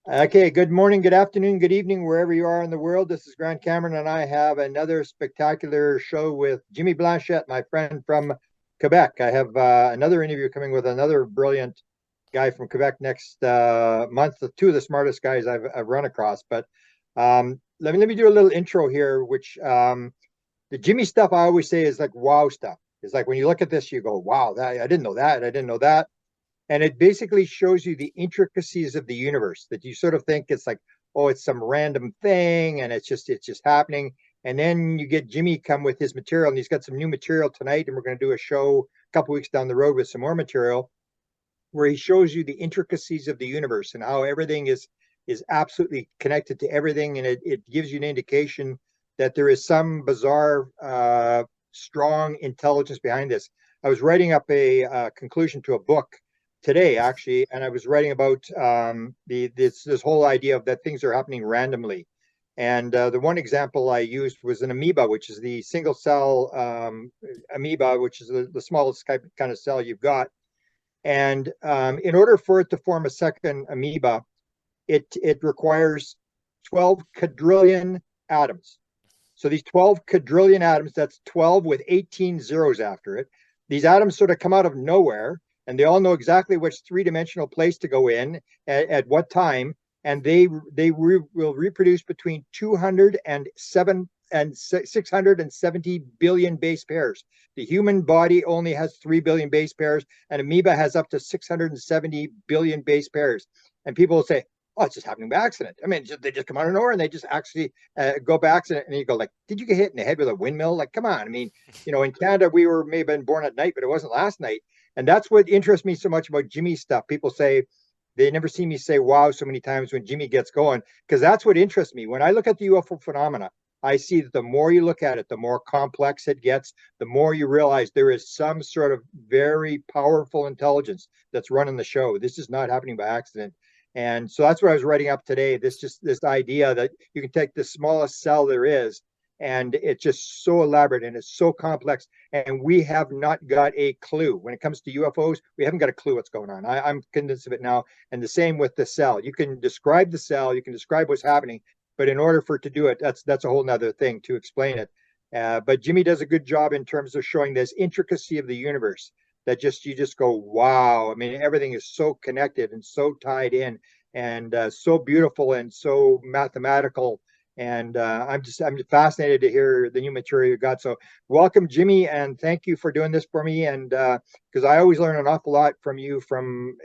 Okay, good morning, good afternoon, good evening, wherever you are in the world. This is Grant Cameron, and I have another spectacular show with Jimmy Blanchette, my friend from Quebec. I have another interview coming with another brilliant guy from Quebec next month. Two of the smartest guys I've run across. But let me do a little intro here, which the Jimmy stuff I always say is like wow stuff. It's like when you look at this, you go, wow, that I didn't know that, I didn't know that. And it basically shows you the intricacies of the universe that you sort of think it's like, oh, it's some random thing and it's just happening. And then you get Jimmy come with his material, and he's got some new material tonight, and we're going to do a show a couple weeks down the road with some more material where he shows you the intricacies of the universe and how everything is absolutely connected to everything, and it gives you an indication that there is some bizarre strong intelligence behind this. I was writing up a conclusion to a book today, actually, and I was writing about this whole idea of that things are happening randomly. And the one example I used was an amoeba, which is the single cell amoeba, which is the smallest kind of cell you've got. And in order for it to form a second amoeba, it requires 12 quadrillion atoms. So these 12 quadrillion atoms, that's 12 with 18 zeros after it. These atoms sort of come out of nowhere, and they all know exactly which three-dimensional place to go in at what time, and will reproduce between 207 and 670 billion base pairs. The human body only has 3 billion base pairs, and amoeba has up to 670 billion base pairs. And people will say, oh, it's just happening by accident. I mean, they just come out of nowhere and they just actually go by accident. And you go like, did you get hit in the head with a windmill? Like, come on. I mean, in Canada, we were maybe been born at night, but it wasn't last night. And that's what interests me so much about Jimmy's stuff. People say they never see me say wow so many times when Jimmy gets going, because that's what interests me. When I look at the UFO phenomena, I see that the more you look at it, the more complex it gets, the more you realize there is some sort of very powerful intelligence that's running the show. This is not happening by accident. And so that's what I was writing up today. This idea that you can take the smallest cell there is, and it's just so elaborate and it's so complex. And we have not got a clue. When it comes to UFOs, we haven't got a clue what's going on. I'm convinced of it now. And the same with the cell. You can describe the cell, you can describe what's happening, but in order for it to do it, that's a whole nother thing to explain it. But Jimmy does a good job in terms of showing this intricacy of the universe that you just go, wow. I mean, everything is so connected and so tied in and so beautiful and so mathematical. And I'm fascinated to hear the new material you got. So welcome, Jimmy, and thank you for doing this for me. And because I always learn an awful lot from you from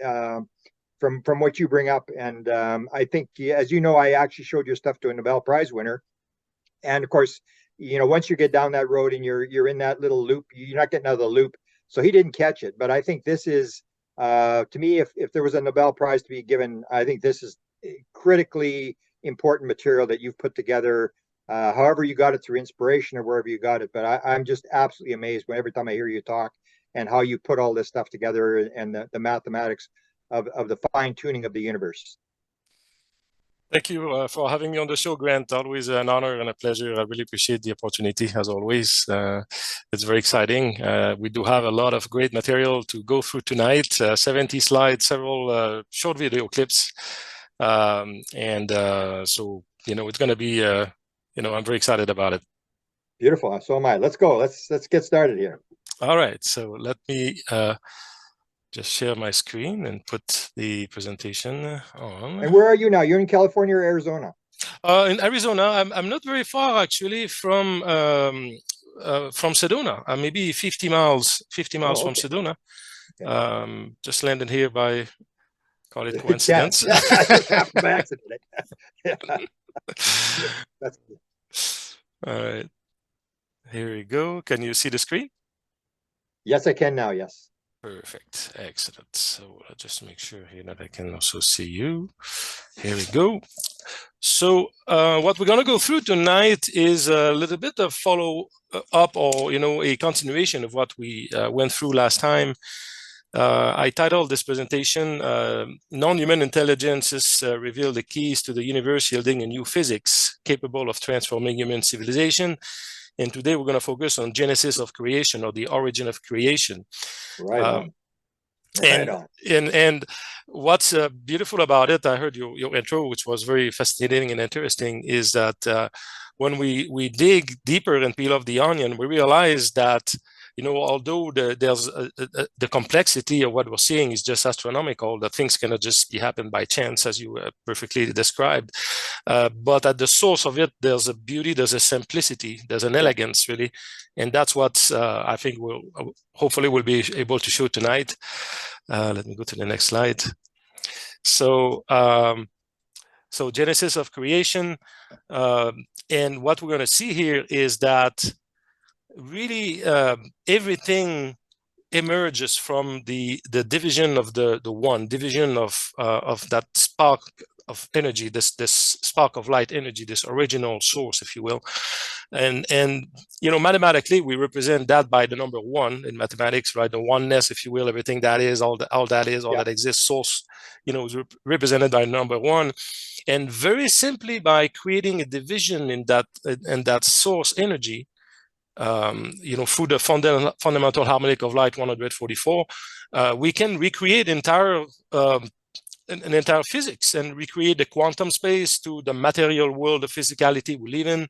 what you bring up. And I think, as you know, I actually showed your stuff to a Nobel Prize winner. And of course, once you get down that road and you're in that little loop, you're not getting out of the loop. So he didn't catch it. But I think this is, to me, if there was a Nobel Prize to be given, I think this is critically important material that you've put together. However you got it, through inspiration or wherever you got it. But I'm just absolutely amazed every time I hear you talk and how you put all this stuff together and the mathematics of the fine tuning of the universe. Thank you for having me on the show, Grant. Always an honor and a pleasure. I really appreciate the opportunity, as always. It's very exciting. We do have a lot of great material to go through tonight. 70 slides, several short video clips. So, it's going to be, I'm very excited about it. Beautiful. So am I. Let's go. Let's get started here. All right. So let me just share my screen and put the presentation on. And where are you now? You're in California or Arizona? In Arizona. I'm not very far actually from Sedona. Maybe 50 miles from Sedona. Okay. Just landed here by, call it coincidence. Just happened by accident. That's good. All right. Here we go. Can you see the screen? Yes, I can now. Yes. Perfect. Excellent. So I'll just make sure here that I can also see you. Here we go. So what we're going to go through tonight is a little bit of follow up or, a continuation of what we went through last time. I titled this presentation, Non-Human Intelligences Reveal the Keys to the Universe Yielding a New Physics Capable of Transforming Human Civilization. And today we're going to focus on Genesis of Creation, or the origin of creation. Right. Right on. And what's beautiful about it, I heard your intro, which was very fascinating and interesting, is that when we dig deeper and peel off the onion, we realize that, although there's the complexity of what we're seeing is just astronomical, that things cannot just be happen by chance, as you perfectly described. But at the source of it, there's a beauty, there's a simplicity, there's an elegance, really, and that's what I think hopefully we'll be able to show tonight. Let me go to the next slide. So, so genesis of creation, and what we're going to see here is that really everything emerges from the division of the one division of that spark of energy, this spark of light energy, this original source, if you will. And mathematically we represent that by the number one in mathematics, right? The oneness, if you will, everything that is, all that is, all that exists, source, is represented by number one. And very simply, by creating a division in that source energy, through the fundamental harmonic of light 144, we can recreate an entire physics and recreate the quantum space to the material world of physicality we live in,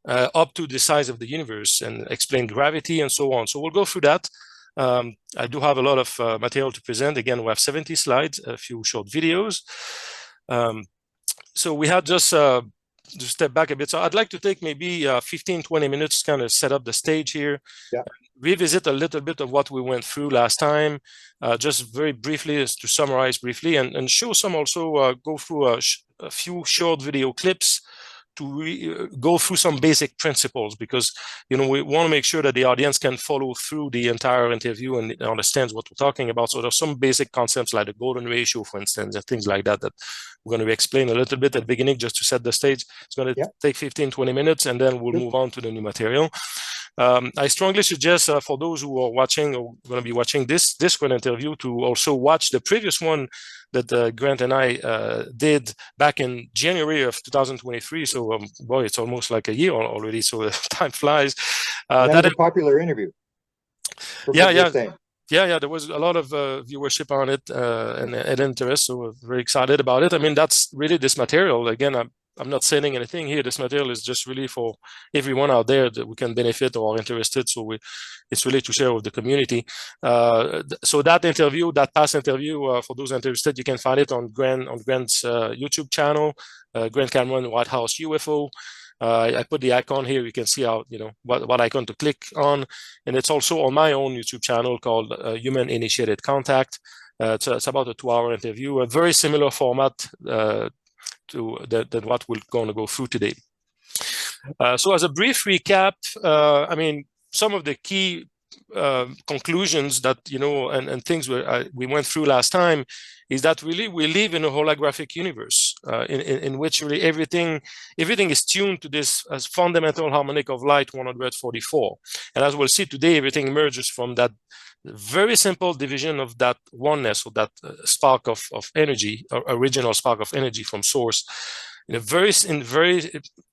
up to the size of the universe, and explain gravity and so on. So we'll go through that. I do have a lot of material to present. Again, we have 70 slides, a few short videos. So we had just to step back a bit. So I'd like to take maybe 15-20 minutes, kind of set up the stage here, revisit a little bit of what we went through last time, just very briefly, to summarize briefly, and show some also, go through a few short video clips to go through some basic principles, because we want to make sure that the audience can follow through the entire interview and understands what we're talking about. So there's some basic concepts like the golden ratio, for instance, and things like that we're going to explain a little bit at the beginning, just to set the stage. It's going to take 15-20 minutes, and then we'll move on to the new material. I strongly suggest for those who are watching or going to be watching this one interview, to also watch the previous one that Grant and I did back in January of 2023. So, boy, it's almost like a year already. So time flies. That was a popular interview. Yeah. There was a lot of viewership on it and interest. So we're very excited about it. I mean, that's really this material. Again, I'm not selling anything here. This material is just really for everyone out there that we can benefit or are interested. So it's really to share with the community. So that past interview, for those interested, you can find it on Grant's YouTube channel, Grant Cameron White House UFO. I put the icon here. You can see how, what icon to click on. And it's also on my own YouTube channel called Human Initiated Contact. It's about a 2-hour interview, a very similar format to what we're going to go through today. So as a brief recap, I mean, some of the key conclusions that, and things we went through last time is that really we live in a holographic universe in which really everything is tuned to this as fundamental harmonic of light 144. And as we'll see today, everything emerges from that very simple division of that oneness, or that spark of energy, or original spark of energy from source, in very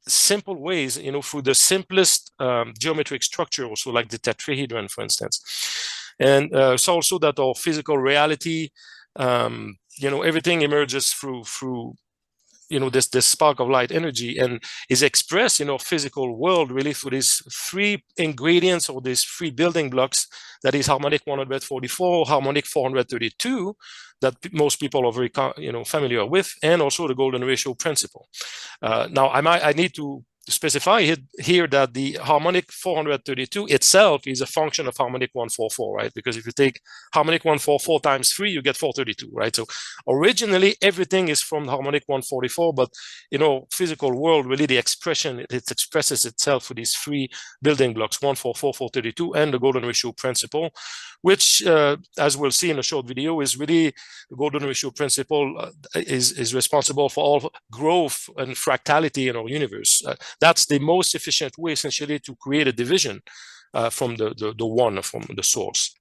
simple ways, through the simplest geometric structure, also like the tetrahedron, for instance. And it's also that our physical reality, everything emerges through this spark of light energy, and is expressed in our physical world really through these three ingredients, or these three building blocks, that is harmonic 144, harmonic 432, that most people are very familiar with, and also the golden ratio principle. Now I need to specify here that the harmonic 432 itself is a function of harmonic 144, right? Because if you take harmonic 144 times 3, you get 432, right? So originally everything is from harmonic 144, but physical world, really the expression, it expresses itself with these three building blocks, 144, 432, and the golden ratio principle, which as we'll see in a short video, is really the golden ratio principle is responsible for all growth and fractality in our universe. That's the most efficient way, essentially, to create a division from the one, from the source.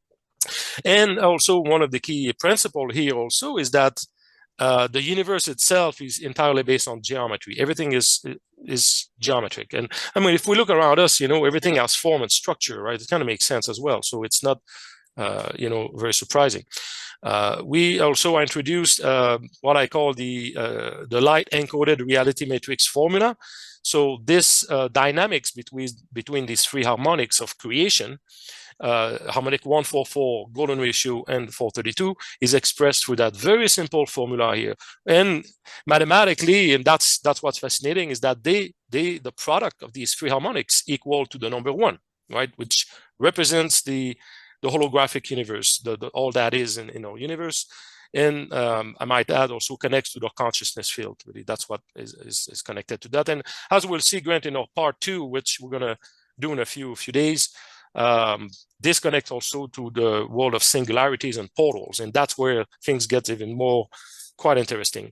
And also, one of the key principles here also is that the universe itself is entirely based on geometry. Everything is geometric. And I mean, if we look around us, everything has form and structure, right? It kind of makes sense as well. So it's not very surprising. We also introduced what I call the light encoded reality matrix formula. So this dynamics between these three harmonics of creation, harmonic 144, golden ratio, and 432, is expressed through that very simple formula here. And mathematically, and that's what's fascinating, is that the product of these three harmonics equal to the number 1, right, which represents the holographic universe, all that is in our universe. And I might add, also connects to the consciousness field. Really, that's what is connected to that. And as we'll see, Grant, in our part 2, which we're going to do in a few days, this connects also to the world of singularities and portals. And that's where things get even more quite interesting.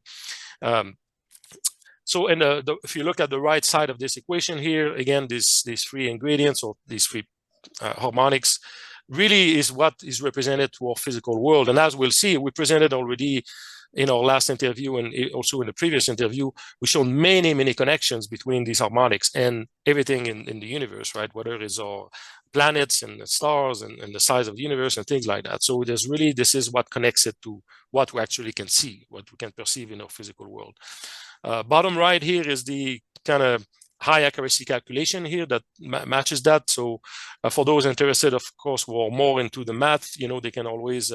So if you look at the right side of this equation here, again, these three ingredients, or these three harmonics, really is what is represented to our physical world. And as we'll see, we presented already in our last interview and also in the previous interview, we showed many connections between these harmonics and everything in the universe, right? Whether it's our planets and the stars and the size of the universe and things like that. So there's really, this is what connects it to what we actually can see, what we can perceive in our physical world. Bottom right here is the kind of high accuracy calculation here that matches that. So for those interested, of course, who are more into the math, they can always,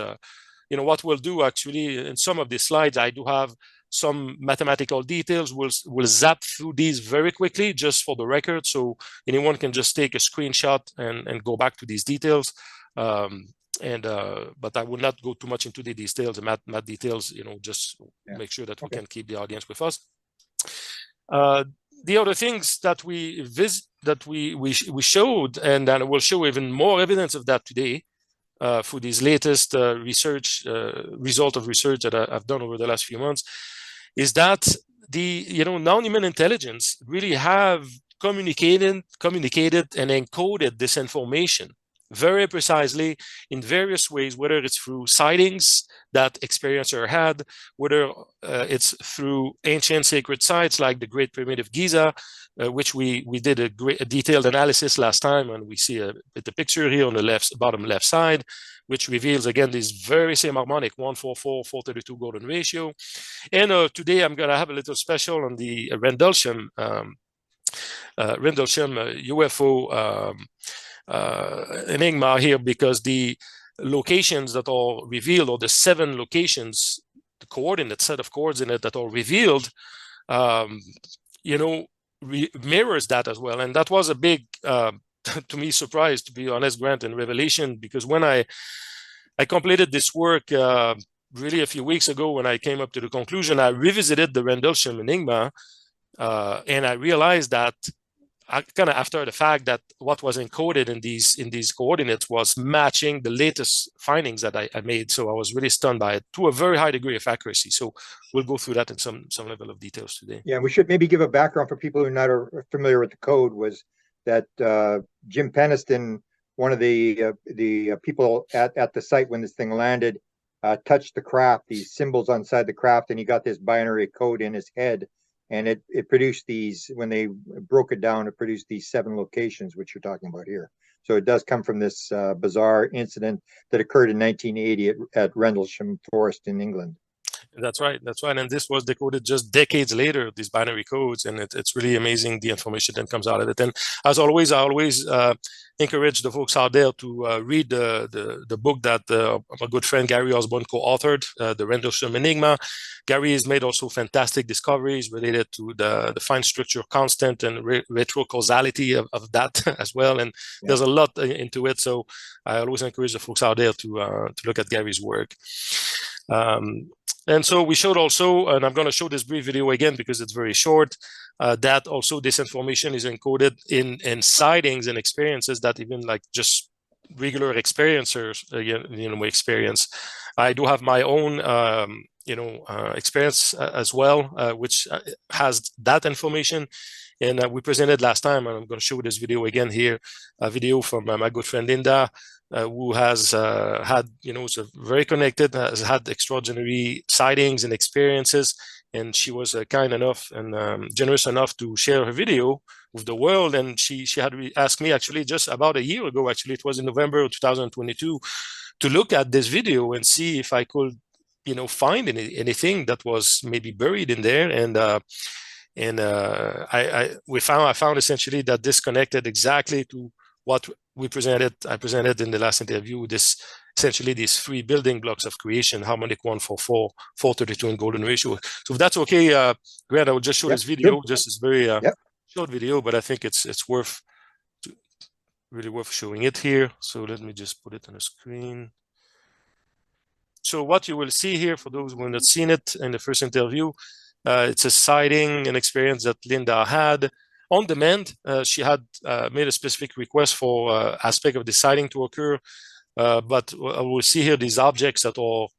what we'll do actually in some of these slides, I do have some mathematical details. We'll zap through these very quickly just for the record. So anyone can just take a screenshot and go back to these details. But I will not go too much into the details, the math details, just make sure that we can keep the audience with us. The other things that we showed, and then we'll show even more evidence of that today for these latest result of research that I've done over the last few months, is that the non-human intelligence really have communicated and encoded this information very precisely in various ways, whether it's through sightings that experiencer had, whether it's through ancient sacred sites like the Great Pyramid of Giza, which we did a detailed analysis last time, and we see the picture here on the bottom left side, which reveals again this very same harmonic 144, 432 golden ratio. And today I'm going to have a little special on the Rendlesham UFO enigma here, because the locations that are revealed, or the 7 locations, the coordinate set of coordinates that are revealed, mirrors that as well. And that was a big, to me, surprise, to be honest, Grant, and revelation, because when I completed this work really a few weeks ago, when I came up to the conclusion, I revisited the Rendlesham enigma, and I realized that kind of after the fact that what was encoded in these coordinates was matching the latest findings that I made. So I was really stunned by it, to a very high degree of accuracy. So we'll go through that in some level of details today. Yeah, we should maybe give a background for people who are not familiar with the code. Was that Jim Peniston, one of the people at the site when this thing landed, touched the craft, these symbols on side the craft, and he got this binary code in his head. And it produced these, when they broke it down, it produced these 7 locations, which you're talking about here. So it does come from this bizarre incident that occurred in 1980 at Rendlesham Forest in England. That's right. And this was decoded just decades later, these binary codes. And it's really amazing, the information that comes out of it. And as always, I always encourage the folks out there to read the book that my good friend Gary Osborne co-authored, The Rendlesham Enigma. Gary has made also fantastic discoveries related to the fine structure constant and retrocausality of that as well. And there's a lot into it. So I always encourage the folks out there to look at Gary's work. And so we showed also, and I'm going to show this brief video again because it's very short, that also this information is encoded in sightings and experiences that even like just regular experiencers, we experience. I do have my own, experience as well, which has that information. And we presented last time, and I'm going to show this video again here, a video from my good friend Linda, who has had, is very connected, has had extraordinary sightings and experiences. And she was kind enough and generous enough to share her video with the world. And she had asked me actually just about a year ago, actually, it was in November of 2022, to look at this video and see if I could, find anything that was maybe buried in there. And I found essentially that this connected exactly to what I presented in the last interview, essentially these 3 building blocks of creation: harmonic 144, 432, and golden ratio. So if that's okay, Grant, I will just show this video. Sure. Just this very short video, but I think it's really worth showing it here. So let me just put it on the screen. So what you will see here, for those who have not seen it in the first interview, it's a sighting, an experience that Linda had on demand. She had made a specific request for aspect of the sighting to occur, but we'll see here these objects that all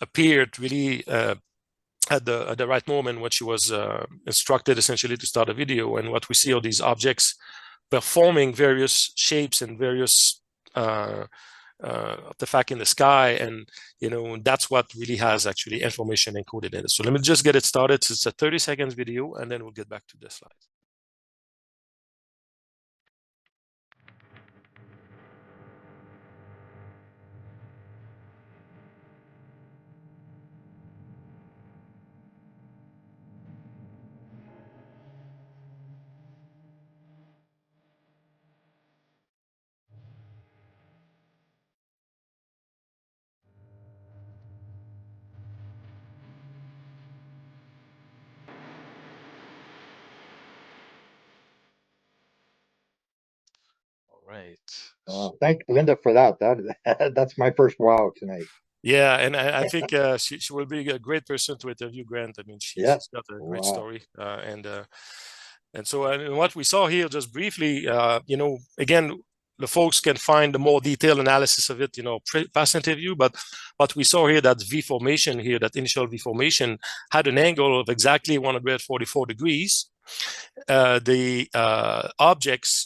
appeared really at the right moment when she was instructed essentially to start a video. And what we see are these objects performing various shapes and various artifact in the sky, and that's what really has actually information encoded in it. So let me just get it started. It's a 30 seconds video, and then we'll get back to the slides. Right. Thank Linda for that. That's my first wow tonight. Yeah, and I think she will be a great person to interview, Grant. I mean, she's got a great story, and so what we saw here, just briefly, again, the folks can find the more detailed analysis of it, past interview. But what we saw here, that V formation here, that initial V formation, had an angle of exactly 144 degrees. The objects,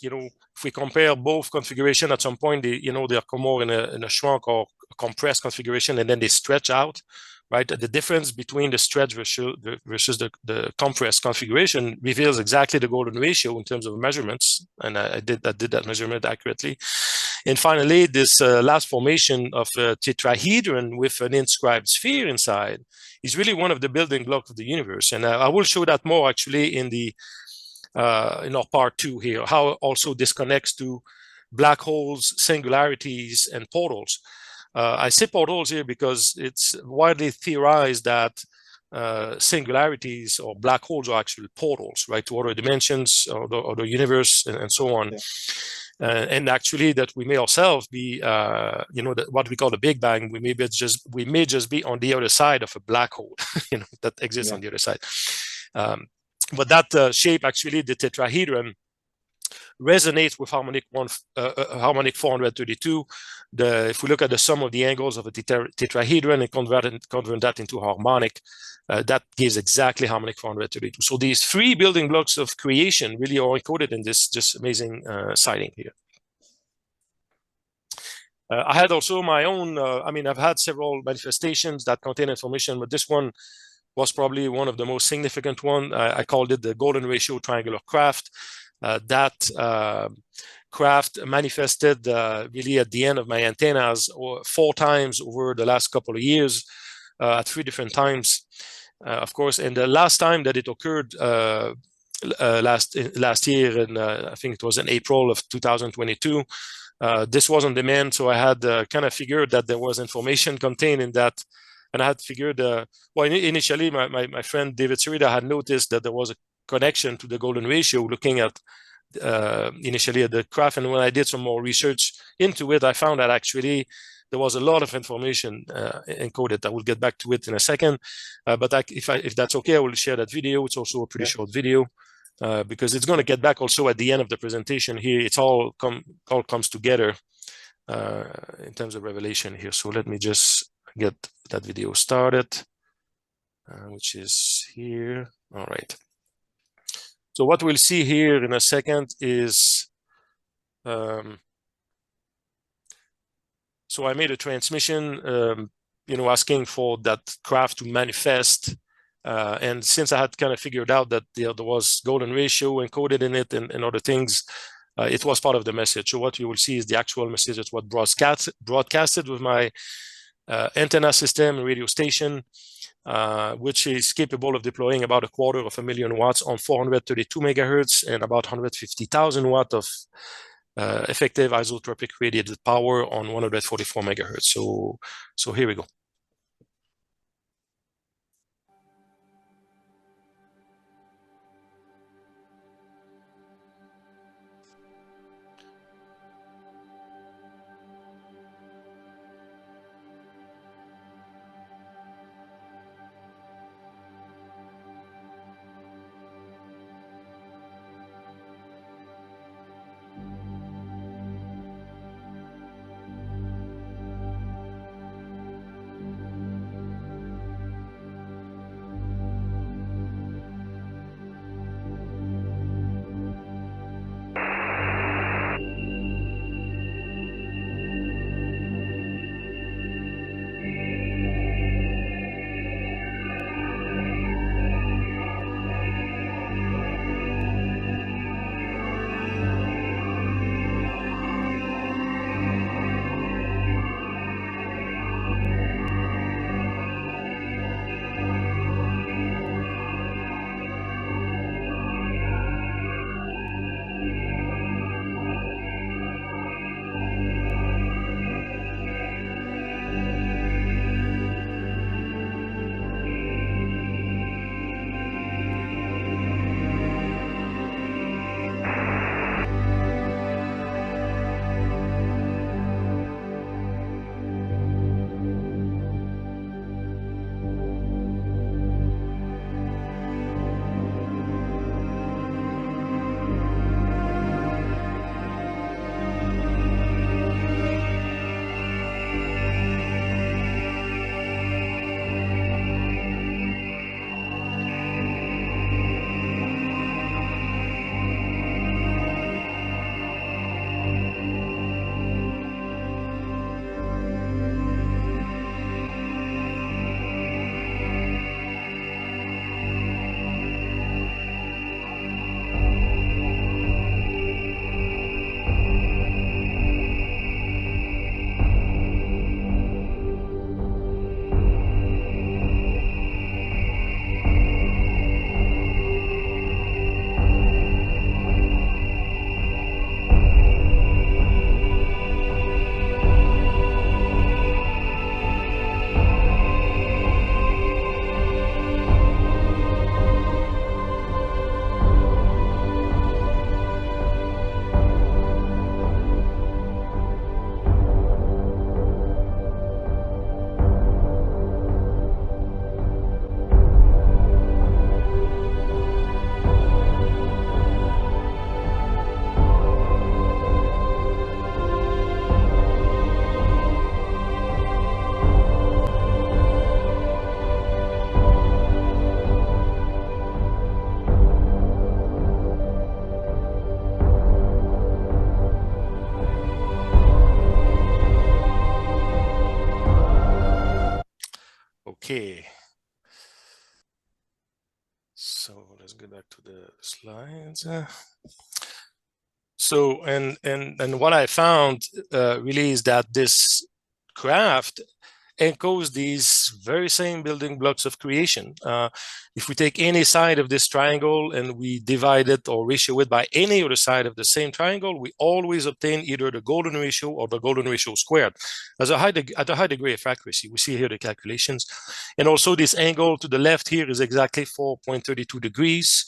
if we compare both configuration, at some point they come more in a shrunk or compressed configuration, and then they stretch out, right? The difference between the stretch versus the compressed configuration reveals exactly the golden ratio in terms of measurements, and I did that measurement accurately. And finally, this last formation of a tetrahedron with an inscribed sphere inside is really one of the building blocks of the universe, and I will show that more actually in our part 2 here, how also this connects to black holes, singularities, and portals. I say portals here because it's widely theorized that singularities or black holes are actually portals, right, to other dimensions or the universe, and so on. And actually, that we may ourselves be, what we call the Big Bang. We may just be on the other side of a black hole, that exists on the other side. But that shape, actually, the tetrahedron, resonates with harmonic 432. If we look at the sum of the angles of a tetrahedron and convert that into harmonic, that gives exactly harmonic 432. So these 3 building blocks of creation really are encoded in this just amazing sighting here. I had also my own, I've had several manifestations that contain information, but this one was probably one of the most significant one. I called it the golden ratio triangular craft. That craft manifested really at the end of my antennas 4 times over the last couple of years, at 3 different times, of course. And the last time that it occurred last year, and I think it was in April of 2022, this was on demand, so I had kind of figured that there was information contained in that. And I had figured, initially my friend David Sarita had noticed that there was a connection to the golden ratio, looking at initially at the craft. And when I did some more research into it, I found that actually there was a lot of information encoded. I will get back to it in a second, but if that's okay, I will share that video. It's also a pretty short video, because it's going to get back also at the end of the presentation here. It's all comes together in terms of revelation here. So let me just get that video started, which is here. All right. So what we'll see here in a second is, so I made a transmission, asking for that craft to manifest. And since I had kind of figured out that there was golden ratio encoded in it and other things, it was part of the message. So what you will see is the actual message. It's what broadcasted with my antenna system radio station, which is capable of deploying about 250,000 watts on 432 megahertz and about 150,000 watts of effective isotropic radiated power on 144 megahertz. So here we go. Okay. So let's go back to the slides. So, and what I found really is that this craft encodes these very same building blocks of creation. If we take any side of this triangle and we divide it or ratio it by any other side of the same triangle, we always obtain either the golden ratio or the golden ratio squared at a high degree of accuracy. We see here the calculations. And also this angle to the left here is exactly 4.32 degrees.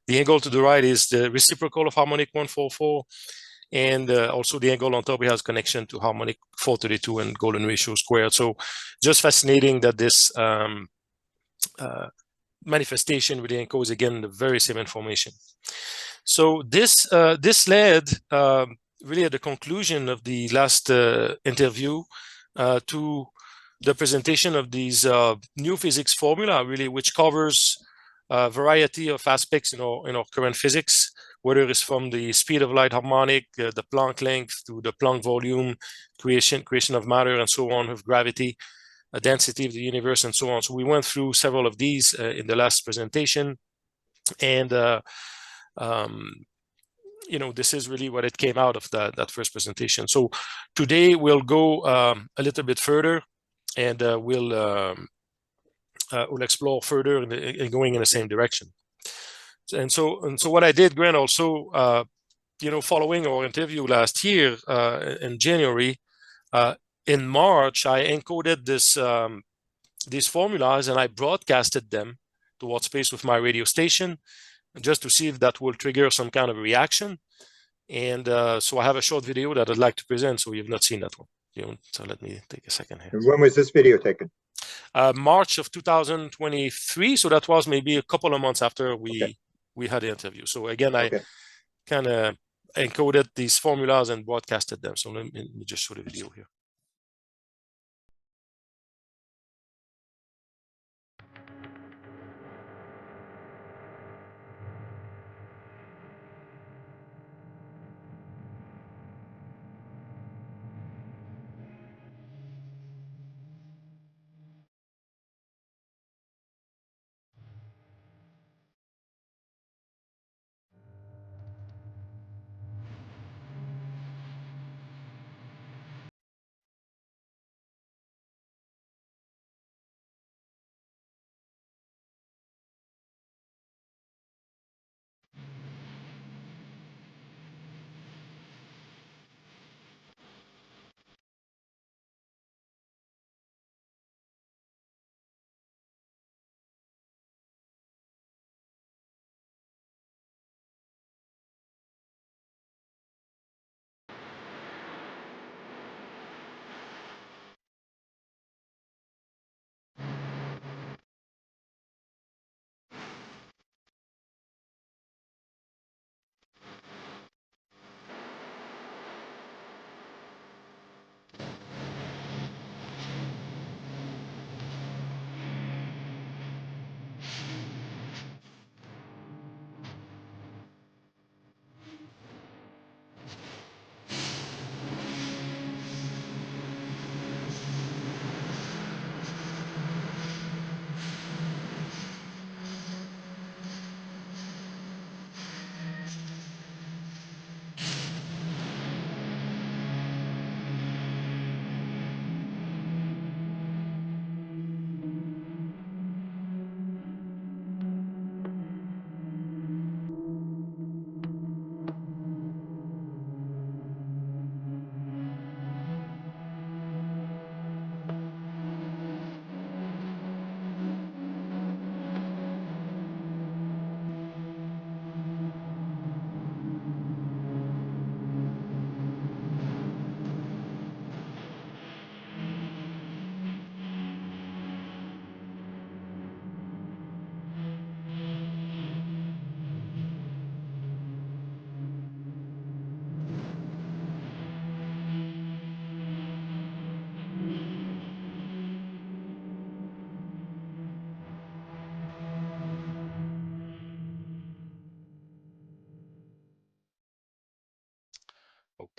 The angle to the right is the reciprocal of harmonic 144. And also the angle on top has connection to harmonic 432 and golden ratio squared. So just fascinating that this manifestation really encodes again the very same information. So this led really at the conclusion of the last interview to the presentation of these new physics formula, really, which covers a variety of aspects in our current physics, whether it's from the speed of light harmonic, the Planck length, to the Planck volume, creation of matter, and so on, with gravity, density of the universe, and so on. So we went through several of these in the last presentation, and this is really what it came out of that first presentation. So today we'll go a little bit further, and we'll explore further and going in the same direction. And so what I did, Grant, also, following our interview last year in January, in March, I encoded these formulas and I broadcasted them towards space with my radio station, just to see if that will trigger some kind of reaction. And so I have a short video that I'd like to present. So you've not seen that one. So let me take a second here. And when was this video taken? March of 2023. So that was maybe a couple of months after we had the interview. So again, I kind of encoded these formulas and broadcasted them. So let me just show the video here.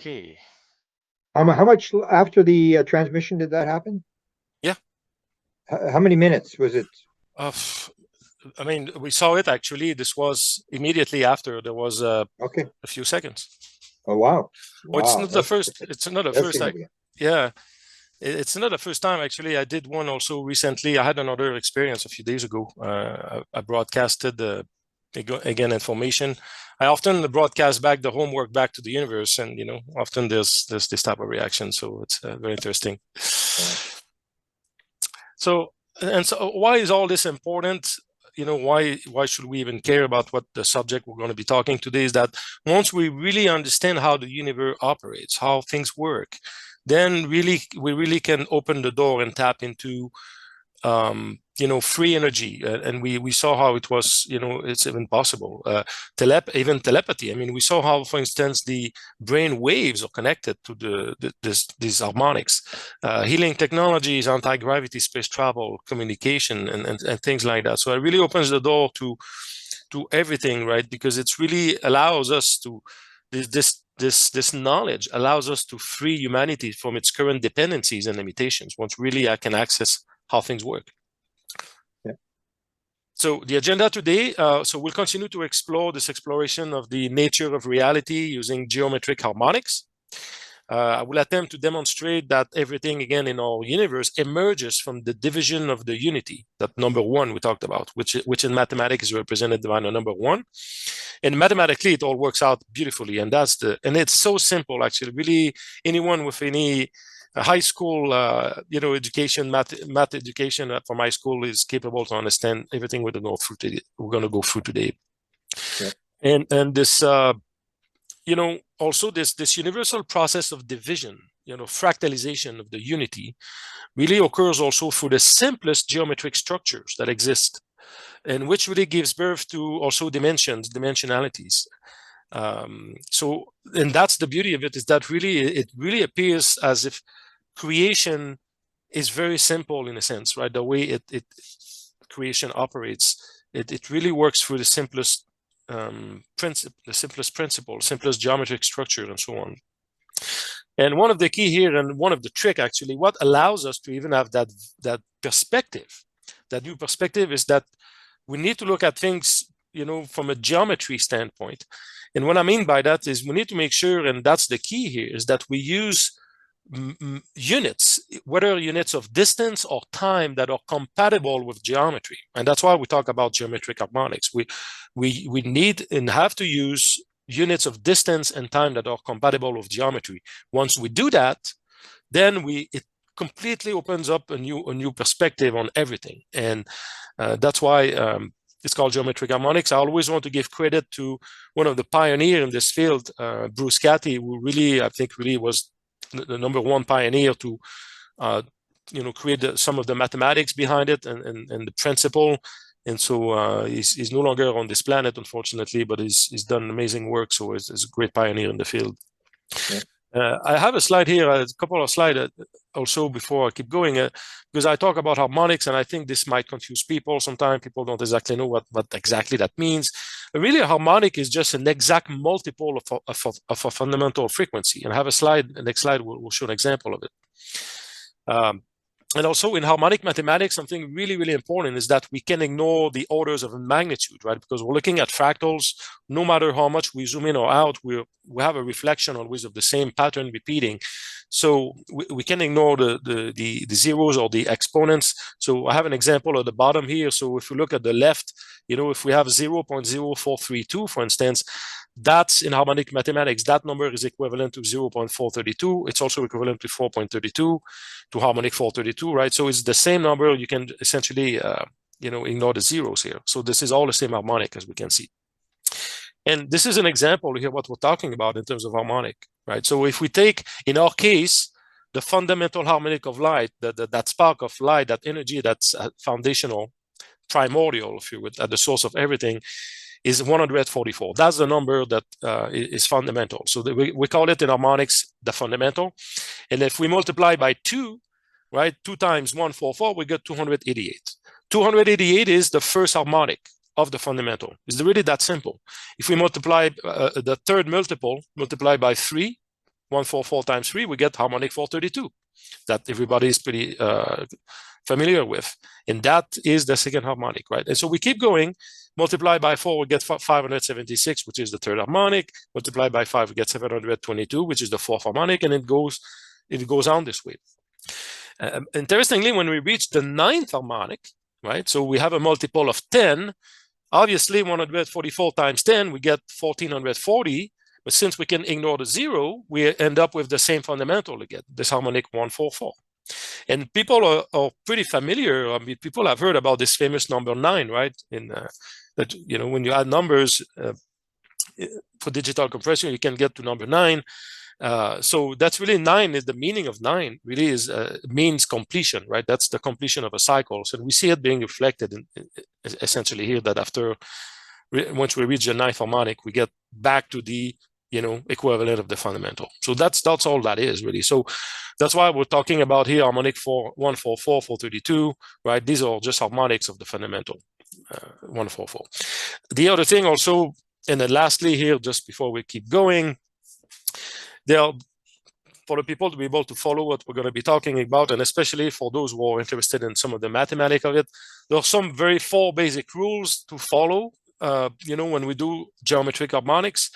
Okay. How much after the transmission did that happen? Yeah. How many minutes was it? I mean, we saw it actually. This was immediately after. There was a few seconds. Oh wow! Oh, it's not the first. It's not the first. Yeah, it's not the first time actually. I did one also recently. I had another experience a few days ago. I broadcasted again information. I often broadcast back the homework back to the universe, and often there's this type of reaction. So it's very interesting. So why is all this important? Why should we even care about what the subject we're going to be talking today? Is that once we really understand how the universe operates, how things work, then we really can open the door and tap into free energy, and we saw how it was, it's even possible. Even telepathy. I mean, we saw how, for instance, the brain waves are connected to these harmonics. Healing technologies, anti-gravity, space travel, communication, and things like that. So it really opens the door to everything, right? Because it's really allows us to this knowledge allows us to free humanity from its current dependencies and limitations. Once really I can access how things work. So the agenda today, so we'll continue to explore this exploration of the nature of reality using geometric harmonics. I will attempt to demonstrate that everything, again, in our universe emerges from the division of the unity, that number one we talked about, which in mathematics is represented by the number one. And mathematically, it all works out beautifully. And it's so simple, actually. Really, anyone with any high school, education, math education from high school is capable to understand everything we're going to go through today. Yeah. And this, also this universal process of division, fractalization of the unity, really occurs also through the simplest geometric structures that exist, and which really gives birth to also dimensionalities. And that's the beauty of it, is that it really appears as if creation is very simple in a sense, right? The way creation operates, it really works through the simplest principle, simplest geometric structure, and so on. And one of the key here, and one of the trick actually, what allows us to even have that perspective, that new perspective, is that we need to look at things, from a geometry standpoint. And what I mean by that is we need to make sure, and that's the key here, is that we use units, whether units of distance or time, that are compatible with geometry. And that's why we talk about geometric harmonics. We need and have to use units of distance and time that are compatible with geometry. Once we do that, then it completely opens up a new perspective on everything. And that's why it's called geometric harmonics. I always want to give credit to one of the pioneers in this field, Bruce Cathy, who I think was the number one pioneer to create some of the mathematics behind it and the principle. And so he's no longer on this planet, unfortunately, but he's done amazing work. So he's a great pioneer in the field. Yeah. I have a slide here, a couple of slides also before I keep going, because I talk about harmonics, and I think this might confuse people. Sometimes people don't exactly know what exactly that means. But really, a harmonic is just an exact multiple of a fundamental frequency. And I have a slide, the next slide will show an example of it. And also in harmonic mathematics, something really, really important is that we can ignore the orders of magnitude, right? Because we're looking at fractals. No matter how much we zoom in or out, we have a reflection always of the same pattern repeating. So we can ignore the zeros or the exponents. So I have an example at the bottom here. So if we look at the left, if we have 0.0432, for instance, that's in harmonic mathematics, that number is equivalent to 0.432. It's also equivalent to 4.32, to harmonic 432, right? So it's the same number. You can essentially, ignore the zeros here. So this is all the same harmonic, as we can see. And this is an example here, what we're talking about in terms of harmonic, right? So if we take, in our case, the fundamental harmonic of light, that spark of light, that energy that's foundational, primordial, if you would, at the source of everything, is 144. That's the number that is fundamental. So we call it in harmonics the fundamental. And if we multiply by 2, right, 2 times 144, we get 288. 288 is the first harmonic of the fundamental. It's really that simple. If we multiply the third multiply by 3, 144 times 3, we get harmonic 432. That everybody is pretty familiar with. And that is the second harmonic, right? And so we keep going. Multiply by 4, we get 576, which is the third harmonic. Multiply by 5, we get 722, which is the fourth harmonic, and it goes on this way. Interestingly, when we reach the ninth harmonic, right, so we have a multiple of 10. Obviously, 144 times 10, we get 1440. But since we can ignore the 0, we end up with the same fundamental again, this harmonic 144. And people are pretty familiar. I mean, people have heard about this famous number 9, right? That when you add numbers for digital compression, you can get to number 9. So that's really 9 is the meaning of 9. Really is means completion, right? That's the completion of a cycle. So we see it being reflected in essentially here, that once we reach the ninth harmonic, we get back to the equivalent of the fundamental. So that's all that is really. So that's why we're talking about here harmonic 144, 432, right? These are just harmonics of the fundamental 144. The other thing also, and then lastly here, just before we keep going, there are for the people to be able to follow what we're going to be talking about, and especially for those who are interested in some of the mathematics of it, there are some very 4 basic rules to follow, when we do geometric harmonics.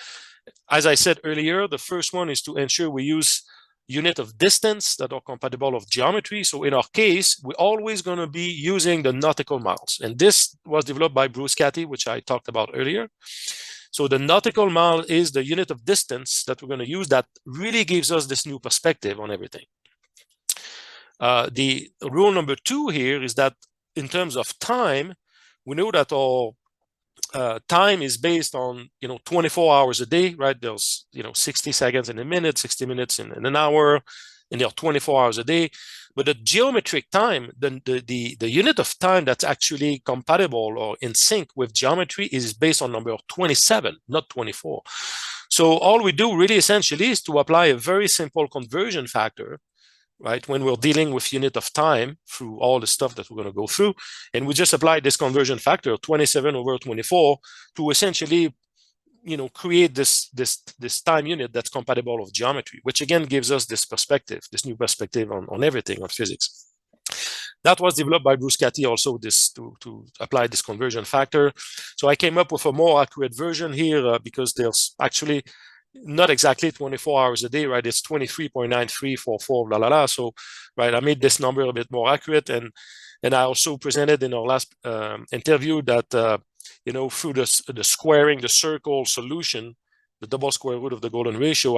As I said earlier, the first one is to ensure we use unit of distance that are compatible of geometry. So in our case, we're always going to be using the nautical miles. And this was developed by Bruce Cathy, which I talked about earlier. So the nautical mile is the unit of distance that we're going to use that really gives us this new perspective on everything. The rule number 2 here is that in terms of time, we know that our time is based on 24 hours a day, right? There's 60 seconds in a minute, 60 minutes in an hour, and there are 24 hours a day. But the geometric time, the unit of time that's actually compatible or in sync with geometry is based on number 27, not 24. So all we do really essentially is to apply a very simple conversion factor, right, when we're dealing with unit of time through all the stuff that we're going to go through. And we just apply this conversion factor, 27 over 24, to essentially create this time unit that's compatible with geometry, which again gives us this perspective, this new perspective on everything of physics. That was developed by Bruce Cathy also, this to apply this conversion factor. So I came up with a more accurate version here because there's actually not exactly 24 hours a day, right? It's 23.9344, blah, blah, blah. So, right, I made this number a bit more accurate. And I also presented in our last interview that, through the squaring the circle solution, the double square root of the golden ratio,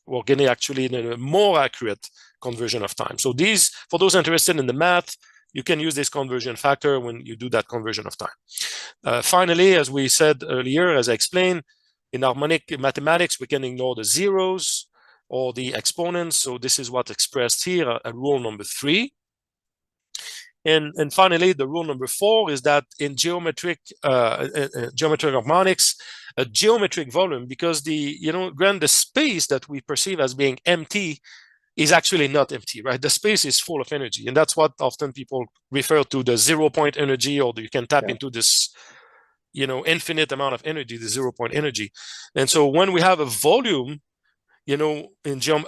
we're getting actually in a more accurate conversion of time. So these, for those interested in the math, you can use this conversion factor when you do that conversion of time. Finally, as we said earlier, as I explained, in harmonic mathematics, we can ignore the zeros or the exponents. So this is what's expressed here at rule number 3. And finally, the rule number 4 is that in geometric harmonics, a geometric volume, because the space that we perceive as being empty is actually not empty, right? The space is full of energy. And that's what often people refer to the 0-point energy, or you can tap into this infinite amount of energy, the 0-point energy. And so when we have a volume, in a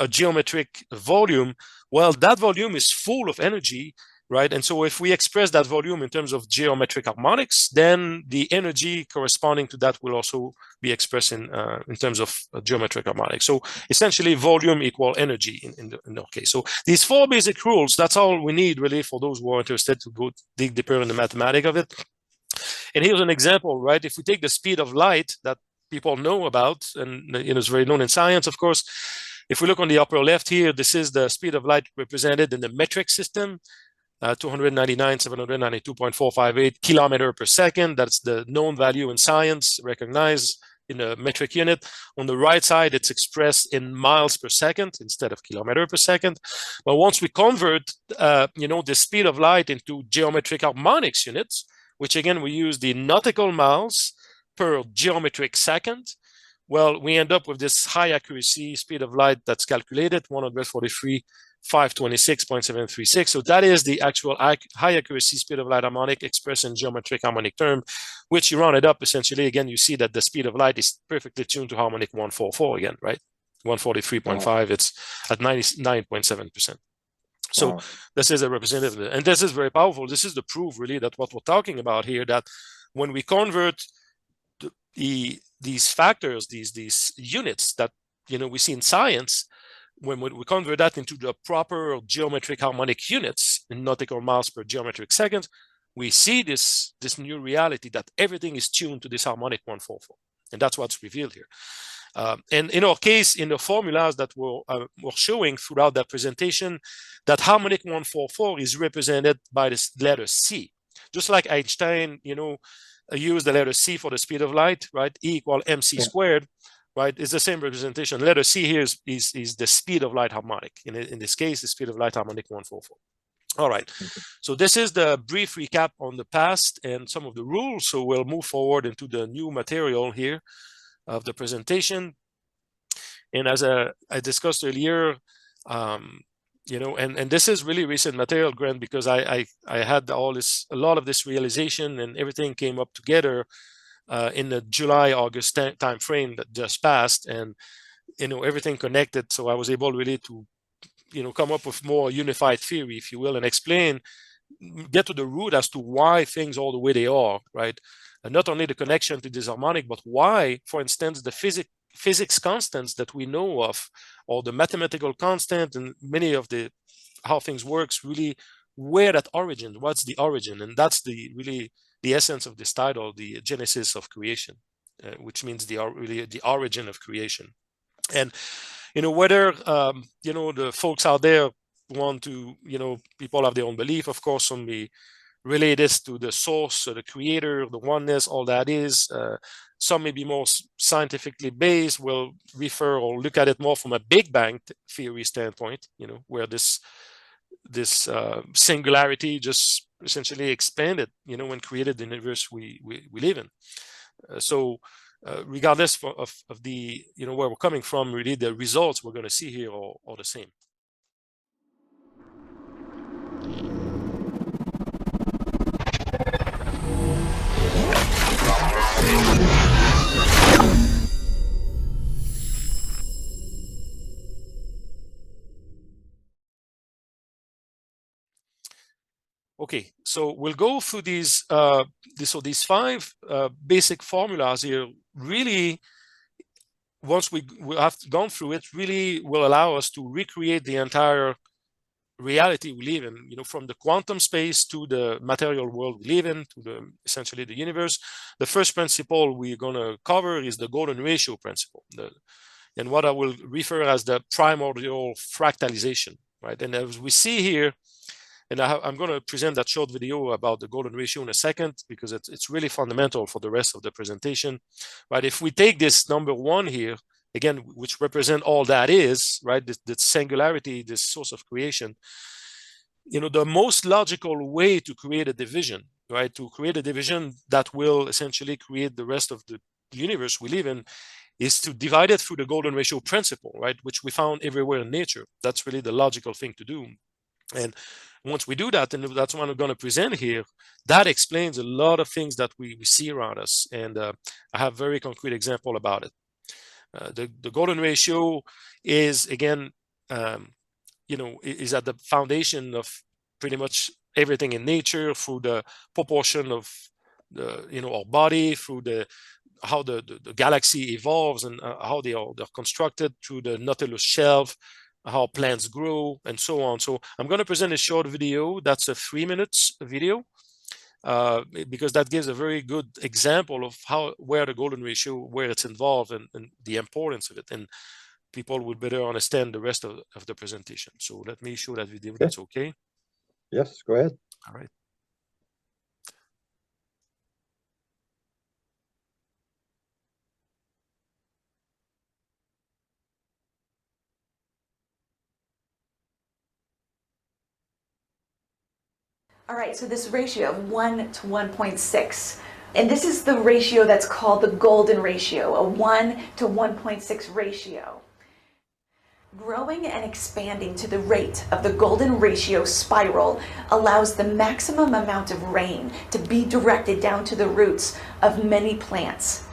geometric volume, well, that volume is full of energy, right? And so if we express that volume in terms of geometric harmonics, then the energy corresponding to that will also be expressed in terms of geometric harmonics. So essentially, volume equal energy in our case. So these 4 basic rules, that's all we need really for those who are interested to go dig deeper in the mathematics of it. And here's an example, right? If we take the speed of light that people know about, and it's very known in science, of course. If we look on the upper left here, this is the speed of light represented in the metric system, 299,792.458 kilometer per second. That's the known value in science, recognized in a metric unit. On the right side, it's expressed in miles per second instead of kilometer per second. But once we convert, the speed of light into geometric harmonics units, which again, we use the nautical miles per geometric second, well, we end up with this high accuracy speed of light that's calculated, 143,526.736. So that is the actual high accuracy speed of light harmonic expressed in geometric harmonic term, which you round it up, essentially, again, you see that the speed of light is perfectly tuned to harmonic 144 again, right? 143.5, it's at 99.7%. So this is a representative, and this is very powerful. This is the proof, really, that what we're talking about here, that when we convert these factors, these units that we see in science, when we convert that into the proper geometric harmonic units in nautical miles per geometric second, we see this new reality that everything is tuned to this harmonic 144, and that's what's revealed here. And in our case, in the formulas that we're showing throughout that presentation, that harmonic 144 is represented by this letter C. Just like Einstein, used the letter C for the speed of light, right? E equal mc squared, right? It's the same representation. Letter C here is the speed of light harmonic. In this case, the speed of light harmonic 144. All right. So this is the brief recap on the past and some of the rules. So we'll move forward into the new material here of the presentation. And as I discussed earlier, and this is really recent material, Grant, because I had a lot of this realization, and everything came up together in the July-August time frame that just passed, and everything connected. So I was able really to come up with more unified theory, if you will, and explain, get to the root as to why things are the way they are, right? And not only the connection to this harmonic, but why, for instance, the physics constants that we know of, or the mathematical constant, and many of the how things works, really where that origin, what's the origin, and that's really the essence of this title, the genesis of creation, which means really the origin of creation. And whether the folks out there want to, people have their own belief, of course, some may relate this to the source, the creator, the oneness, all that is. Some may be more scientifically based, will refer or look at it more from a Big Bang theory standpoint, where this singularity just essentially expanded, when created the universe we live in. So regardless of the, where we're coming from, really the results we're going to see here are the same. Okay, so we'll go through these five basic formulas here. Really, once we have gone through it, really will allow us to recreate the entire reality we live in, from the quantum space to the material world we live in, to essentially the universe. The first principle we're going to cover is the golden ratio principle, and what I will refer as the primordial fractalization, right? And as we see here, and I'm going to present that short video about the golden ratio in a second, because it's really fundamental for the rest of the presentation, right? If we take this number one here, again, which represent all that is, right, this singularity, this source of creation, the most logical way to create a division, right, to create a division that will essentially create the rest of the universe we live in, is to divide it through the golden ratio principle, right, which we found everywhere in nature. That's really the logical thing to do. And once we do that, and that's what I'm going to present here, that explains a lot of things that we see around us. And I have a very concrete example about it. The golden ratio is, again, is at the foundation of pretty much everything in nature, through the proportion of our body, through how the galaxy evolves, and how they're constructed, through the Nautilus shelf, how plants grow, and so on. So I'm going to present a short video. That's a 3 minutes video, because that gives a very good example of where the golden ratio, where it's involved, and the importance of it. And people will better understand the rest of the presentation. So let me show that video. That's okay? Yes, go ahead. All right. All right, so this ratio of 1 to 1.6, and this is the ratio that's called the golden ratio, a 1 to 1.6 ratio. Growing and expanding to the rate of the golden ratio spiral allows the maximum amount of rain to be directed down to the roots of many plants.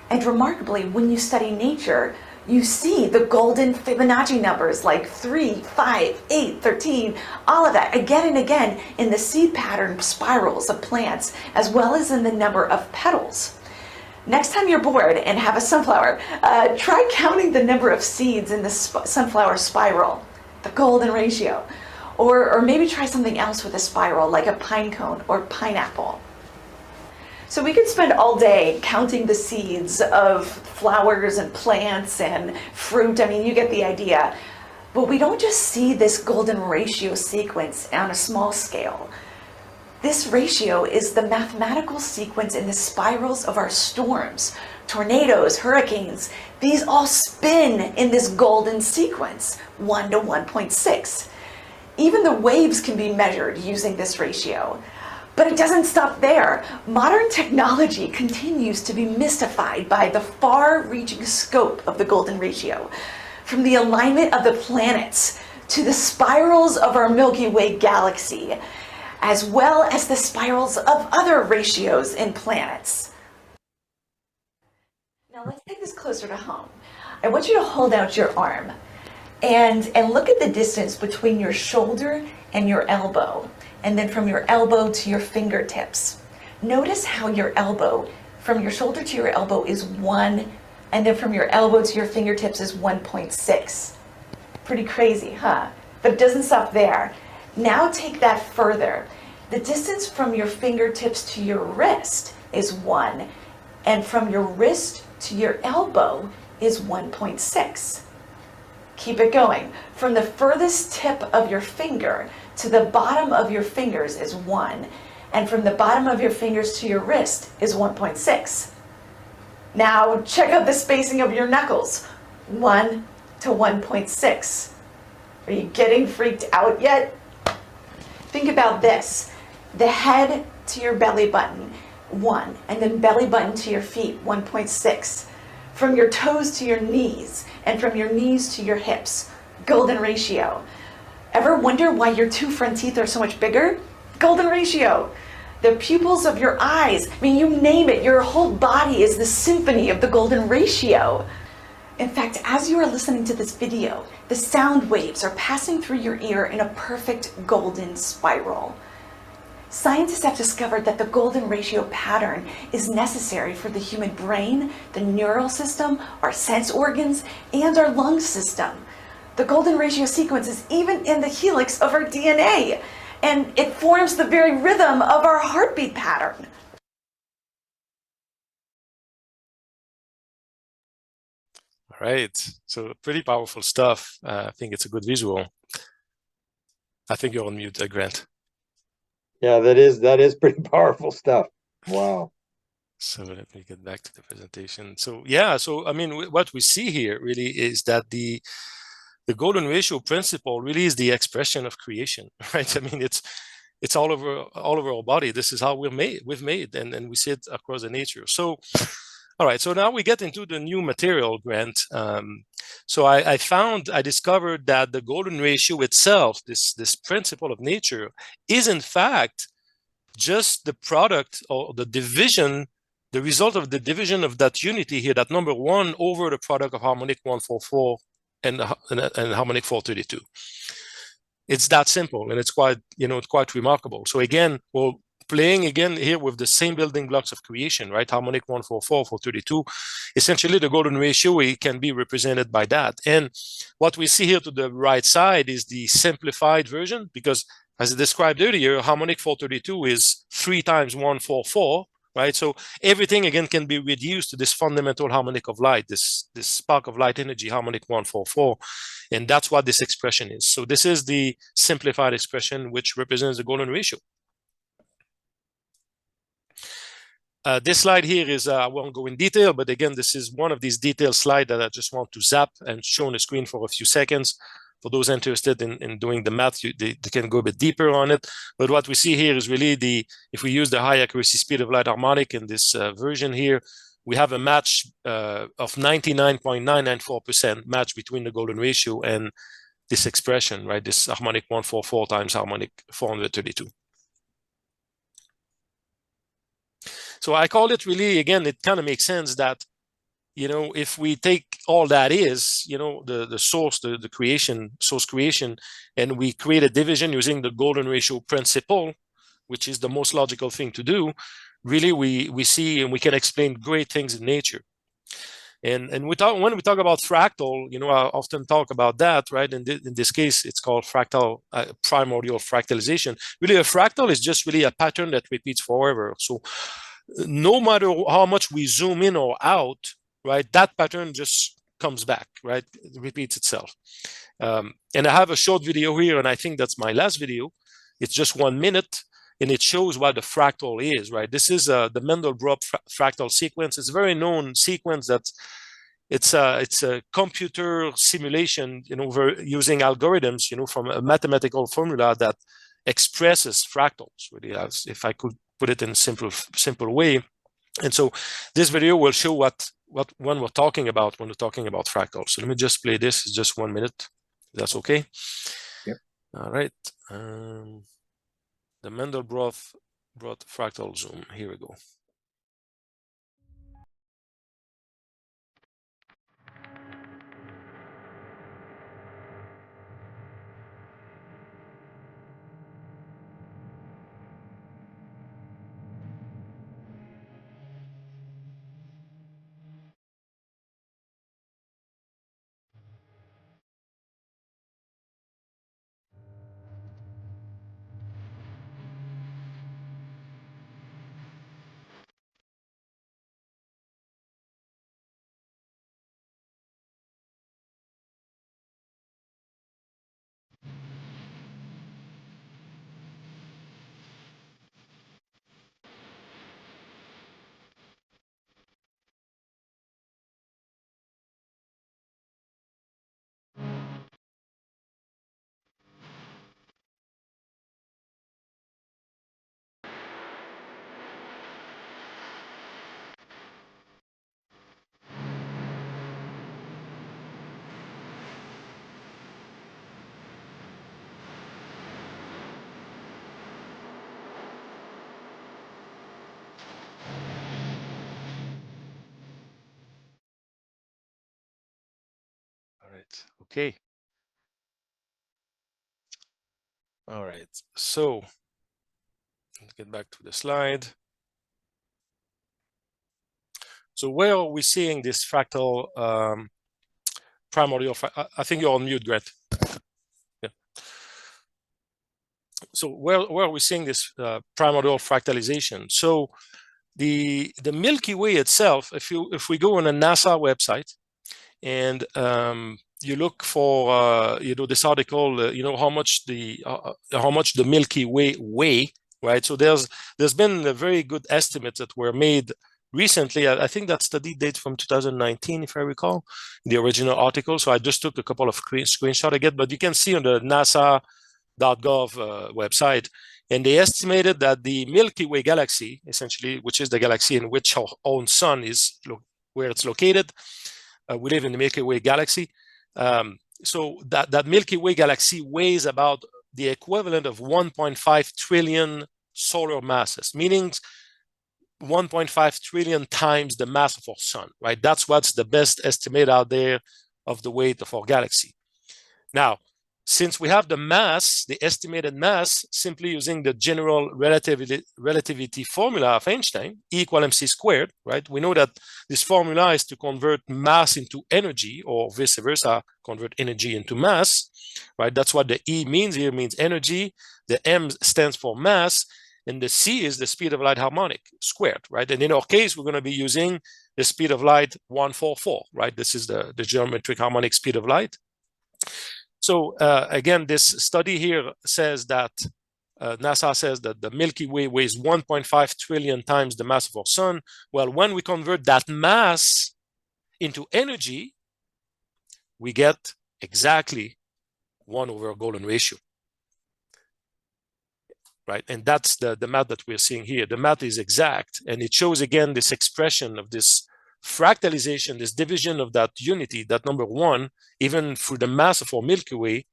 And remarkably, when you study nature, you see the golden Fibonacci numbers like 3, 5, 8, 13, all of that again and again in the seed pattern spirals of plants, as well as in the number of petals. Next time you're bored and have a sunflower, try counting the number of seeds in the sunflower spiral, the golden ratio. Or maybe try something else with a spiral, like a pine cone or pineapple. So we could spend all day counting the seeds of flowers and plants and fruit. I mean, you get the idea. But we don't just see this golden ratio sequence on a small scale. This ratio is the mathematical sequence in the spirals of our storms, tornadoes, hurricanes. These all spin in this golden sequence, 1 to 1.6. Even the waves can be measured using this ratio. But it doesn't stop there. Modern technology continues to be mystified by the far-reaching scope of the golden ratio, from the alignment of the planets to the spirals of our Milky Way galaxy, as well as the spirals of other ratios in planets. Now let's take this closer to home. I want you to hold out your arm. And look at the distance between your shoulder and your elbow, and then from your elbow to your fingertips. Notice how your elbow, from your shoulder to your elbow is 1, and then from your elbow to your fingertips is 1.6. Pretty crazy, huh? But it doesn't stop there. Now take that further. The distance from your fingertips to your wrist is 1, and from your wrist to your elbow is 1.6. Keep it going. From the furthest tip of your finger to the bottom of your fingers is 1, and from the bottom of your fingers to your wrist is 1.6. Now check out the spacing of your knuckles, 1 to 1.6. Are you getting freaked out yet? Think about this. The head to your belly button, 1, and then belly button to your feet, 1.6. From your toes to your knees, and from your knees to your hips, golden ratio. Ever wonder why your 2 front teeth are so much bigger? Golden ratio. The pupils of your eyes, I mean, you name it, your whole body is the symphony of the golden ratio. In fact, as you are listening to this video, the sound waves are passing through your ear in a perfect golden spiral. Scientists have discovered that the golden ratio pattern is necessary for the human brain, the neural system, our sense organs, and our lung system. The golden ratio sequence is even in the helix of our DNA, and it forms the very rhythm of our heartbeat pattern. All right, so pretty powerful stuff. I think it's a good visual. I think you're on mute, Grant. Yeah, that is pretty powerful stuff. Wow. So let me get back to the presentation. So yeah, so I mean, what we see here really is that the golden ratio principle really is the expression of creation, right? I mean, it's all over our body. This is how we've made, and we see it across the nature. So, all right, so now we get into the new material, Grant. So I discovered that the golden ratio itself, this principle of nature, is in fact just the product or the division, the result of the division of that unity here, that number 1 over the product of harmonic 144 and harmonic 432. It's that simple, and it's quite remarkable. So again, we're playing again here with the same building blocks of creation, right? Harmonic 144, 432. Essentially, the golden ratio, it can be represented by that. And what we see here to the right side is the simplified version, because as I described earlier, harmonic 432 is 3 times 144, right? So everything again can be reduced to this fundamental harmonic of light, this spark of light energy, harmonic 144, and that's what this expression is. So this is the simplified expression which represents the golden ratio. This slide here is, I won't go in detail, but again, this is one of these detailed slides that I just want to zap and show on the screen for a few seconds. For those interested in doing the math, they can go a bit deeper on it. But what we see here is really if we use the high accuracy speed of light harmonic in this version here, we have a match of 99.994% match between the golden ratio and this expression, right? This harmonic 144 times harmonic 432. So I call it really, again, it kind of makes sense that, if we take all that is, the source, the creation, source creation, and we create a division using the golden ratio principle, which is the most logical thing to do, really we see and we can explain great things in nature. And when we talk about fractal, I often talk about that, right? In this case, it's called fractal, primordial fractalization. Really, a fractal is just really a pattern that repeats forever. So no matter how much we zoom in or out, right, that pattern just comes back, right? It repeats itself. And I have a short video here, and I think that's my last video. It's just 1 minute, and it shows what the fractal is, right? This is the Mandelbrot fractal sequence. It's a very known sequence that it's a computer simulation, using algorithms, from a mathematical formula that expresses fractals, really, as if I could put it in a simple way. And so this video will show what when we're talking about fractals. So let me just play this. It's just 1 minute. That's okay. Yep. All right. The Mandelbrot fractal zoom. Here we go. Okay. All right. So let's get back to the slide. So where are we seeing this fractal primordial? I think you're on mute, Grant. Yeah. So where are we seeing this primordial fractalization? So the Milky Way itself, if we go on a NASA website and you look for this article, how much the Milky Way weigh, right? So there's been a very good estimates that were made recently. I think that study date from 2019, if I recall, the original article. So I just took a couple of screenshots again, but you can see on the NASA.gov website, and they estimated that the Milky Way galaxy, essentially, which is the galaxy in which our own sun is, where it's located. We live in the Milky Way galaxy. So that Milky Way galaxy weighs about the equivalent of 1.5 trillion solar masses, meaning 1.5 trillion times the mass of our sun, right? That's what's the best estimate out there of the weight of our galaxy. Now, since we have the mass, the estimated mass, simply using the general relativity formula of Einstein, E equal mc squared, right? We know that this formula is to convert mass into energy, or vice versa, convert energy into mass, right? That's what the E means here, means energy. The M stands for mass, and the C is the speed of light harmonic squared, right? And in our case, we're going to be using the speed of light 144, right? This is the geometric harmonic speed of light. So again, this study here says that NASA says that the Milky Way weighs 1.5 trillion times the mass of our sun. Well, when we convert that mass into energy, we get exactly 1 over a golden ratio, right? And that's the math that we're seeing here. The math is exact, and it shows again this expression of this fractalization, this division of that unity, that number 1, even through the mass of our Milky Way,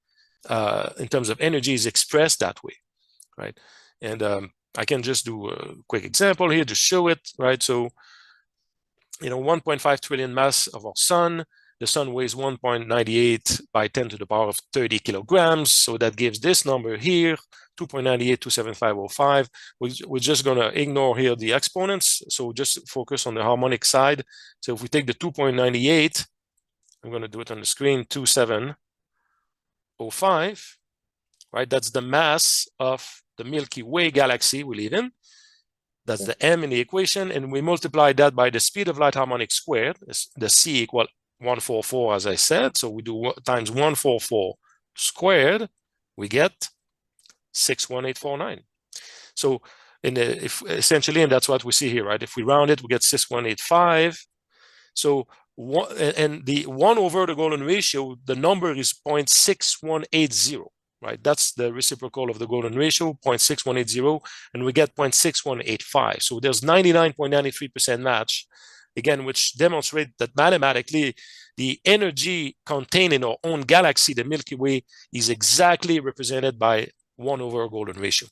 in terms of energy, is expressed that way, right? And I can just do a quick example here to show it, right? So, 1.5 trillion mass of our sun. The sun weighs 1.98 by 10 to the power of 30 kilograms. So that gives this number here, 2.98275505. We're just going to ignore here the exponents. So just focus on the harmonic side. So if we take the 2.98, I'm going to do it on the screen, 2705, right? That's the mass of the Milky Way galaxy we live in. That's the M in the equation. And we multiply that by the speed of light harmonic squared, the C equal 144, as I said. So we do times 144 squared, we get 61849. So essentially, and that's what we see here, right? If we round it, we get 6185. So and the 1 over the golden ratio, the number is 0.6180, right? That's the reciprocal of the golden ratio, 0.6180, and we get 0.6185. So there's 99.93% match, again, which demonstrates that mathematically the energy contained in our own galaxy, the Milky Way, is exactly represented by 1 over a golden ratio.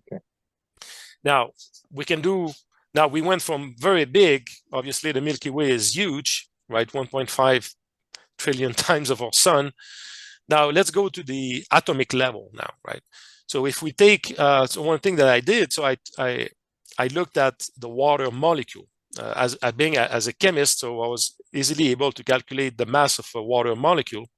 Okay. Now, we went from very big, obviously the Milky Way is huge, right? 1.5 trillion times of our sun. Now, let's go to the atomic level now, right? So if we take, so one thing that I did, so I looked at the water molecule as a chemist, so I was easily able to calculate the mass of a water molecule.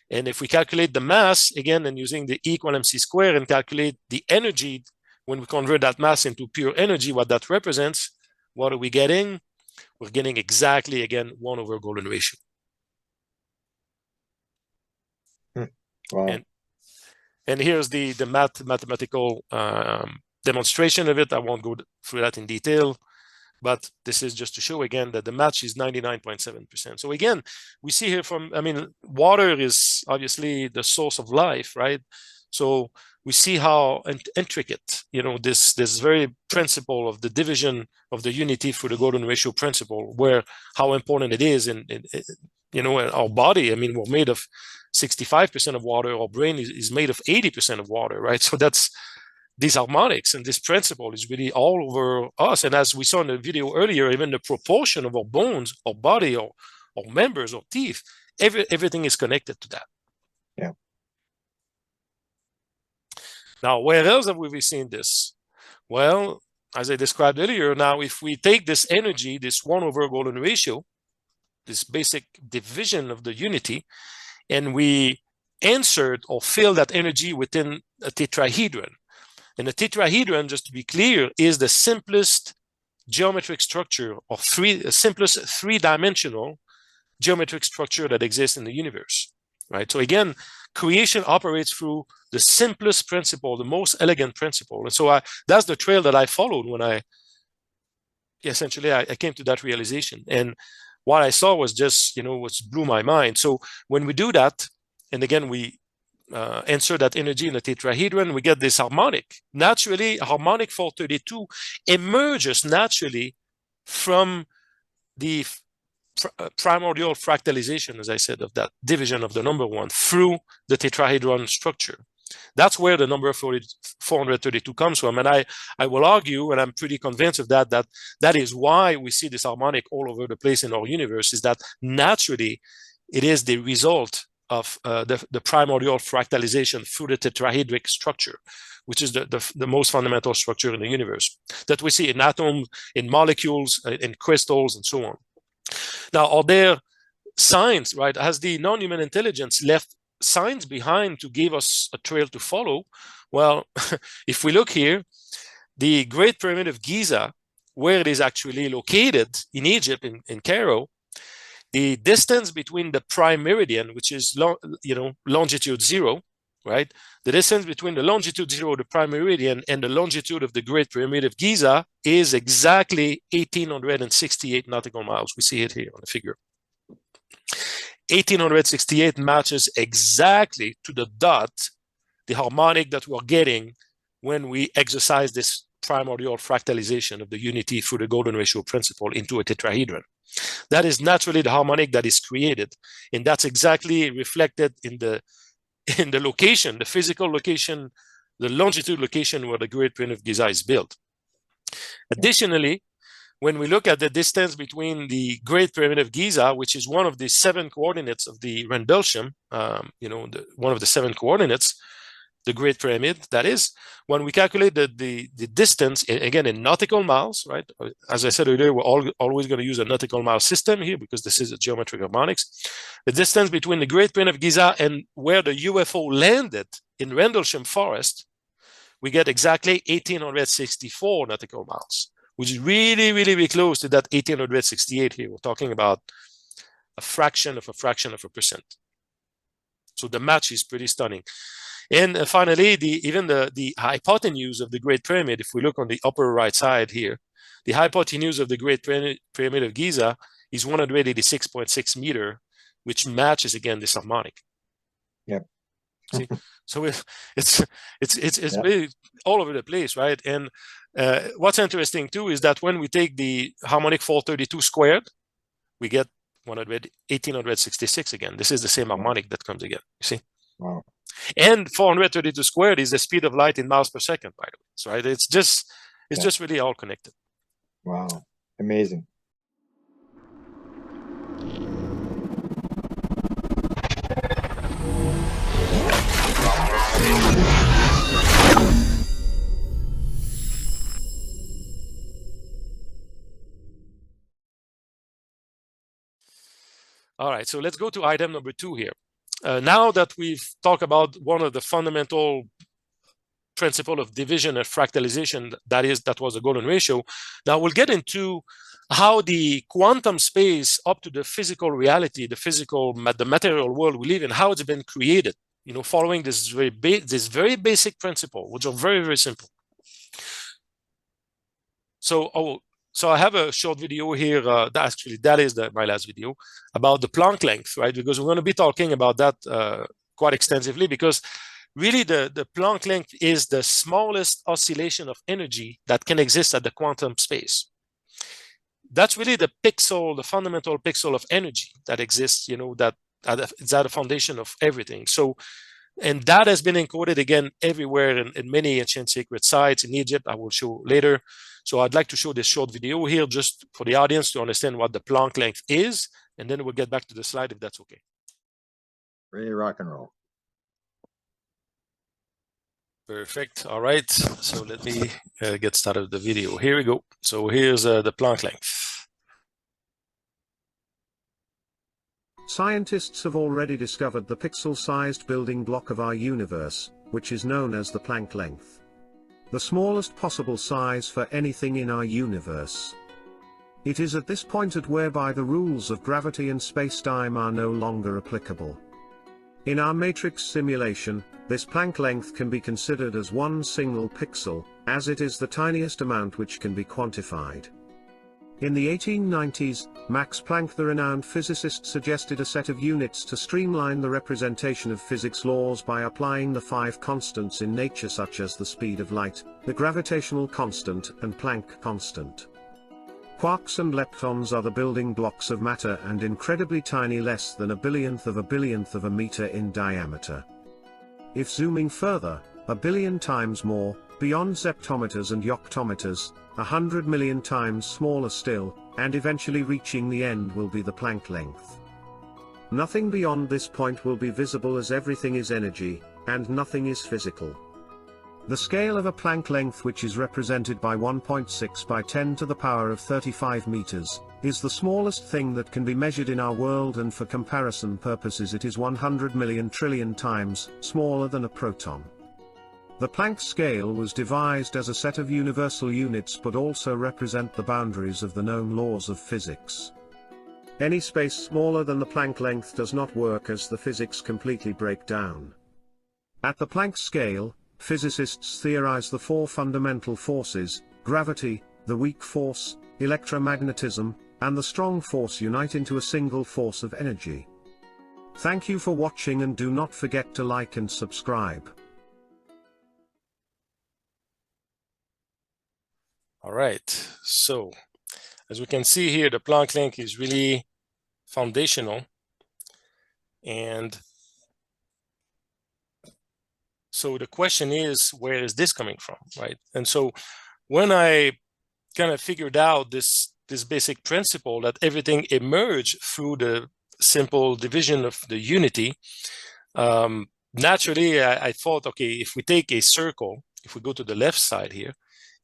And if we calculate the mass, again, and using the E equal mc squared and calculate the energy, when we convert that mass into pure energy, what that represents, what are we getting? We're getting exactly, again, 1 over golden ratio. Wow. And here's the mathematical demonstration of it. I won't go through that in detail, but this is just to show again that the match is 99.7%. So again, we see here water is obviously the source of life, right? So we see how intricate, this very principle of the division of the unity through the golden ratio principle, where how important it is in our body. We're made of 65% of water. Our brain is made of 80% of water, right? So that's these harmonics, and this principle is really all over us. And as we saw in the video earlier, even the proportion of our bones, our body, or members or teeth, everything is connected to that. Yeah. Now, where else have we seen this? Well, as I described earlier, now if we take this energy, this 1 over golden ratio, this basic division of the unity, and we insert or fill that energy within a tetrahedron. And a tetrahedron, just to be clear, is the simplest geometric structure, or simplest three-dimensional geometric structure that exists in the universe, right? So again, creation operates through the simplest principle, the most elegant principle. And so that's the trail that I followed when I came to that realization. And what I saw was just, what blew my mind. So when we do that, and again, we insert that energy in the tetrahedron, we get this harmonic. Naturally, harmonic 432 emerges naturally from the primordial fractalization, as I said, of that division of the number 1 through the tetrahedron structure. That's where the number 432 comes from. And I will argue, and I'm pretty convinced of that is why we see this harmonic all over the place in our universe, is that naturally it is the result of the primordial fractalization through the tetrahedric structure, which is the most fundamental structure in the universe that we see in atoms, in molecules, in crystals, and so on. Now, are there signs, right? Has the non-human intelligence left signs behind to give us a trail to follow? Well, if we look here, the Great Pyramid of Giza, where it is actually located in Egypt, in Cairo, the distance between the prime meridian, which is longitude 0, right? The distance between the longitude 0, the prime meridian, and the longitude of the Great Pyramid of Giza is exactly 1,868 nautical miles. We see it here on the figure. 1,868 matches exactly to the dot the harmonic that we're getting when we exercise this primordial fractalization of the unity through the golden ratio principle into a tetrahedron. That is naturally the harmonic that is created, and that's exactly reflected in the location, the physical location, the longitude location where the Great Pyramid of Giza is built. Additionally, when we look at the distance between the Great Pyramid of Giza, which is one of the 7 coordinates of the Rendlesham, one of the 7 coordinates, the Great Pyramid, that is, when we calculate the distance, again, in nautical miles, right? As I said earlier, we're always going to use a nautical mile system here because this is a geometric harmonics. The distance between the Great Pyramid of Giza and where the UFO landed in Rendlesham Forest, we get exactly 1,864 nautical miles, which is really, really, really close to that 1,868 here. We're talking about a fraction of a percent. So the match is pretty stunning. And finally, even the hypotenuse of the Great Pyramid, if we look on the upper right side here, the hypotenuse of the Great Pyramid of Giza is 186.6 meter, which matches again this harmonic. Yep. See? So it's really all over the place, right? And what's interesting too is that when we take the harmonic 432 squared, we get 1,866 again. This is the same harmonic that comes again. You see? Wow. And 432 squared is the speed of light in miles per second, by the way. So, right? It's just really all connected. Wow. Amazing. All right, so let's go to item number 2 here. Now that we've talked about one of the fundamental principle of division and fractalization, that was the golden ratio, now we'll get into how the quantum space up to the physical reality, the material world we live in, how it's been created, following this very basic principle, which are very, very simple. So I have a short video here. That is my last video about the Planck length, right? Because we're going to be talking about that quite extensively, because really the Planck length is the smallest oscillation of energy that can exist at the quantum space. That's really the fundamental pixel of energy that exists, that is at the foundation of everything. So, and that has been encoded again everywhere in many ancient sacred sites in Egypt. I will show later. So I'd like to show this short video here just for the audience to understand what the Planck length is and then we'll get back to the slide if that's okay. Ready to rock and roll. Perfect. All right. So let me get started with the video. Here we go. So here's the Planck length. Scientists have already discovered the pixel-sized building block of our universe, which is known as the Planck length. The smallest possible size for anything in our universe. It is at this point whereby the rules of gravity and space-time are no longer applicable. In our matrix simulation, this Planck length can be considered as one single pixel, as it is the tiniest amount which can be quantified. In the 1890s, Max Planck, the renowned physicist, suggested a set of units to streamline the representation of physics laws by applying the 5 constants in nature, such as the speed of light, the gravitational constant, and Planck constant. Quarks and leptons are the building blocks of matter and incredibly tiny, less than a billionth of a meter in diameter. If zooming further, a billion times more, beyond zeptometers and yoctometers, 100 million times smaller still, and eventually reaching the end will be the Planck length. Nothing beyond this point will be visible, as everything is energy, and nothing is physical. The scale of a Planck length, which is represented by 1.6 by 10 to the power of 35 meters, is the smallest thing that can be measured in our world, and for comparison purposes it is 100 million trillion times smaller than a proton. The Planck scale was devised as a set of universal units but also represent the boundaries of the known laws of physics. Any space smaller than the Planck length does not work, as the physics completely break down. At the Planck scale, physicists theorize the 4 fundamental forces: gravity, the weak force, electromagnetism, and the strong force unite into a single force of energy. Thank you for watching, and do not forget to like and subscribe. All right. So as we can see here, the Planck length is really foundational. And so the question is, where is this coming from, right? And so when I kind of figured out this basic principle that everything emerged through the simple division of the unity, naturally I thought, okay, if we take a circle, if we go to the left side here,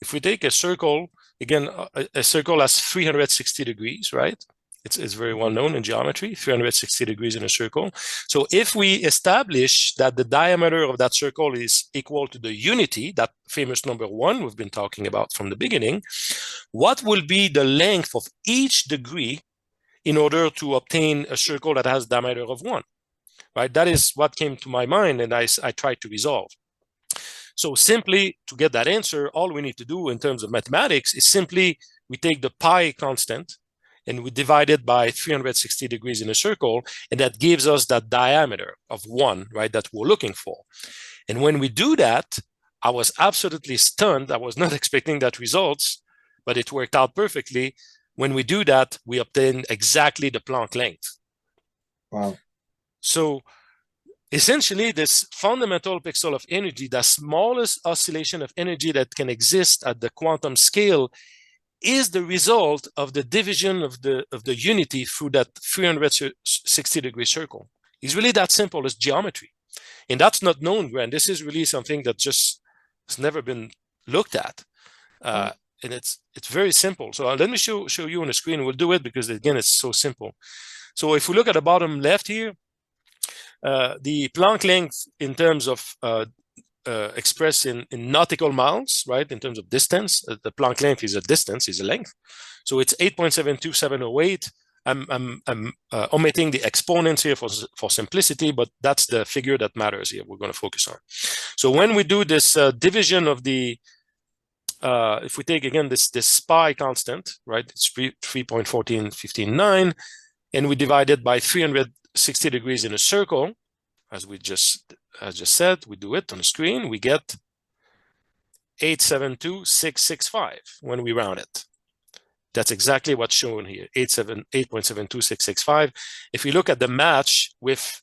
if we take a circle, again, a circle has 360 degrees, right? It's very well known in geometry, 360 degrees in a circle. So if we establish that the diameter of that circle is equal to the unity, that famous number 1 we've been talking about from the beginning, what will be the length of each degree in order to obtain a circle that has a diameter of 1, right? That is what came to my mind, and I tried to resolve. So simply to get that answer, all we need to do in terms of mathematics is simply we take the pi constant and we divide it by 360 degrees in a circle, and that gives us that diameter of 1, right, that we're looking for. And when we do that, I was absolutely stunned. I was not expecting that results, but it worked out perfectly. When we do that, we obtain exactly the Planck length. Wow. So essentially, this fundamental pixel of energy, the smallest oscillation of energy that can exist at the quantum scale, is the result of the division of the unity through that 360 degree circle. It's really that simple as geometry. And that's not known, Grant. This is really something that just has never been looked at. And it's very simple. So let me show you on the screen. We'll do it because, again, it's so simple. So if we look at the bottom left here, the Planck length in terms of expressed in nautical miles, right, in terms of distance. The Planck length is a distance, is a length. So it's 8.72708. I'm omitting the exponents here for simplicity, but that's the figure that matters here. We're going to focus on. So when we do this division of the, if we take again this pi constant, right, it's 3.14159, and we divide it by 360 degrees in a circle, as we just said, we do it on the screen, we get 872,665 when we round it. That's exactly what's shown here, 8.72665. If we look at the match with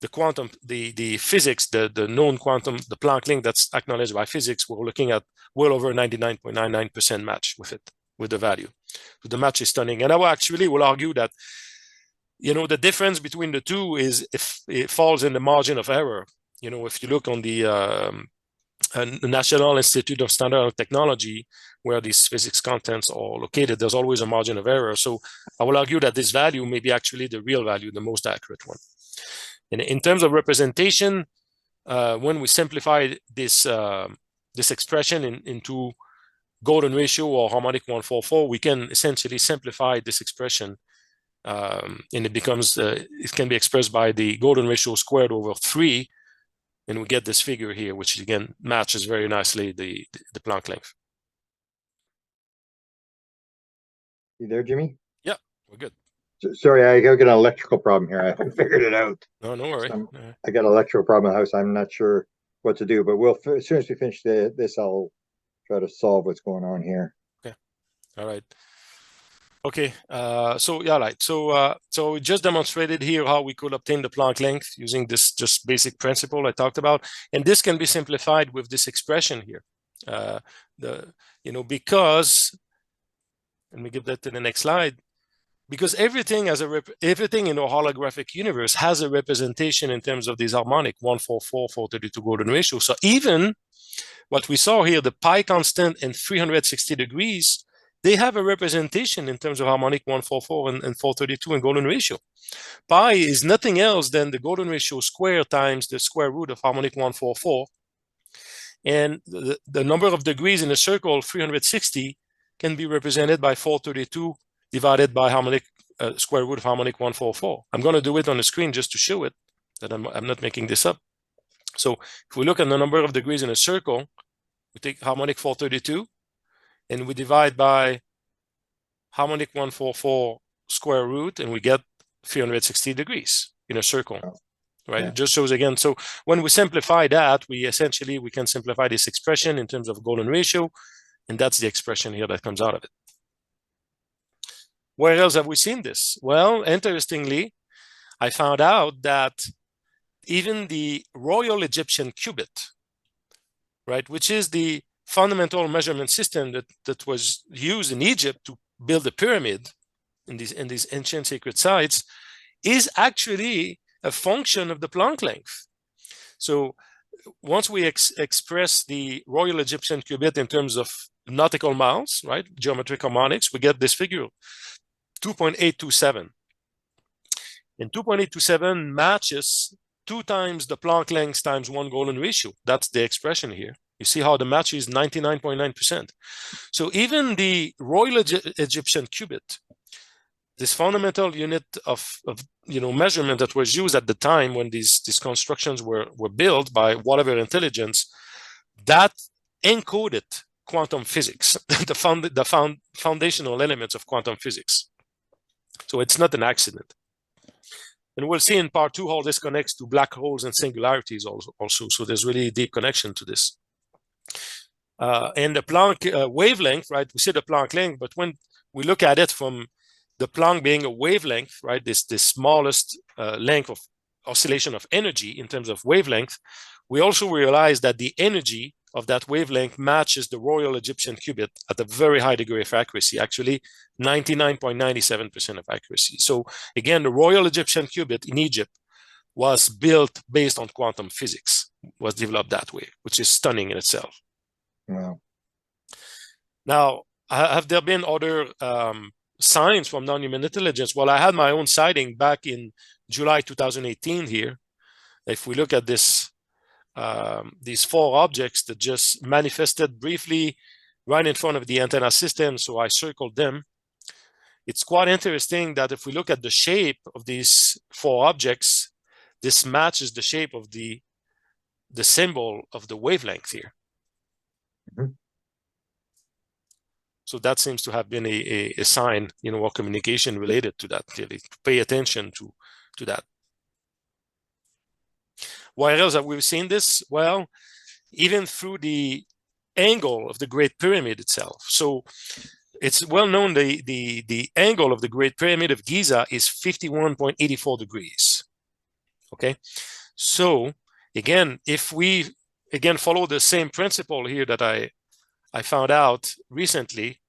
the quantum, the physics, the known quantum, the Planck length that's acknowledged by physics, we're looking at well over 99.99% match with it, with the value. So the match is stunning. And I will argue that the difference between the two is if it falls in the margin of error. If you look on the National Institute of Standard and Technology, where these physics contents are located, there's always a margin of error. So I will argue that this value may be actually the real value, the most accurate one. And in terms of representation, when we simplify this expression into golden ratio or harmonic 144, we can essentially simplify this expression, and it becomes it can be expressed by the golden ratio squared over 3, and we get this figure here, which again matches very nicely the Planck length. You there, Jimmy? Yeah, we're good. Sorry, I got an electrical problem here. I haven't figured it out. No worry. I got an electrical problem in the house. I'm not sure what to do, but as soon as we finish this, I'll try to solve what's going on here. Okay. All right. Okay. So yeah, right. So we just demonstrated here how we could obtain the Planck length using this just basic principle I talked about, and this can be simplified with this expression here. Because, let me give that to the next slide. Because everything everything in our holographic universe has a representation in terms of these harmonic 144, 432 golden ratio. So even what we saw here, the pi constant and 360 degrees, they have a representation in terms of harmonic 144 and 432 and golden ratio. Pi is nothing else than the golden ratio square times the square root of harmonic 144. And the number of degrees in a circle, 360, can be represented by 432 divided by harmonic square root of harmonic 144. I'm going to do it on the screen just to show it, that I'm not making this up. So if we look at the number of degrees in a circle, we take harmonic 432, and we divide by harmonic 144 square root, and we get 360 degrees in a circle, right? Yeah. It just shows again. So when we simplify that, we can simplify this expression in terms of golden ratio, and that's the expression here that comes out of it. Where else have we seen this? Well, interestingly, I found out that even the Royal Egyptian cubit, right, which is the fundamental measurement system that was used in Egypt to build the pyramid in these ancient sacred sites, is actually a function of the Planck length. So once we express the Royal Egyptian cubit in terms of nautical miles, right, geometric harmonics, we get this figure, 2.827. And 2.827 matches 2 times the Planck length times 1 golden ratio. That's the expression here. You see how the match is 99.9%. So even the Royal Egyptian cubit, this fundamental unit of measurement that was used at the time when these constructions were built by whatever intelligence, that encoded quantum physics, the foundational elements of quantum physics. So it's not an accident. And we'll see in part 2 how this connects to black holes and singularities also. So there's really a deep connection to this. And the Planck wavelength, right? We see the Planck length, but when we look at it from the Planck being a wavelength, right? This smallest length of oscillation of energy in terms of wavelength, we also realize that the energy of that wavelength matches the Royal Egyptian cubit at a very high degree of accuracy, actually 99.97% of accuracy. So again, the Royal Egyptian cubit in Egypt was built based on quantum physics, was developed that way, which is stunning in itself. Wow. Now, have there been other signs from non-human intelligence? Well, I had my own sighting back in July 2018 here. If we look at this, these 4 objects that just manifested briefly right in front of the antenna system, so I circled them. It's quite interesting that if we look at the shape of these 4 objects, this matches the shape of the symbol of the wavelength here. Mm-hmm. So that seems to have been a sign, or communication related to that, clearly. Pay attention to that. Where else have we seen this? Well, even through the angle of the Great Pyramid itself. So it's well known the angle of the Great Pyramid of Giza is 51.84 degrees. Okay, so again, if we follow the same principle here that I found out recently,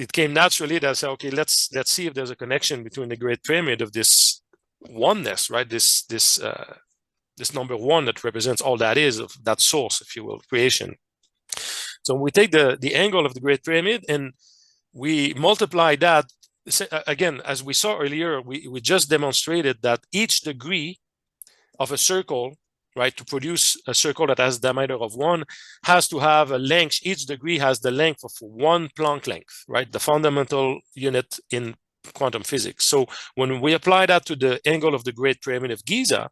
it came naturally that I said, okay, let's see if there's a connection between the Great Pyramid of this oneness, right? This number one that represents all that is, of that source, if you will, creation. So we take the angle of the Great Pyramid and we multiply that. Again, as we saw earlier, we just demonstrated that each degree of a circle, right, to produce a circle that has a diameter of 1, has to have a length. Each degree has the length of 1 Planck length, right? The fundamental unit in quantum physics. So when we apply that to the angle of the Great Pyramid of Giza,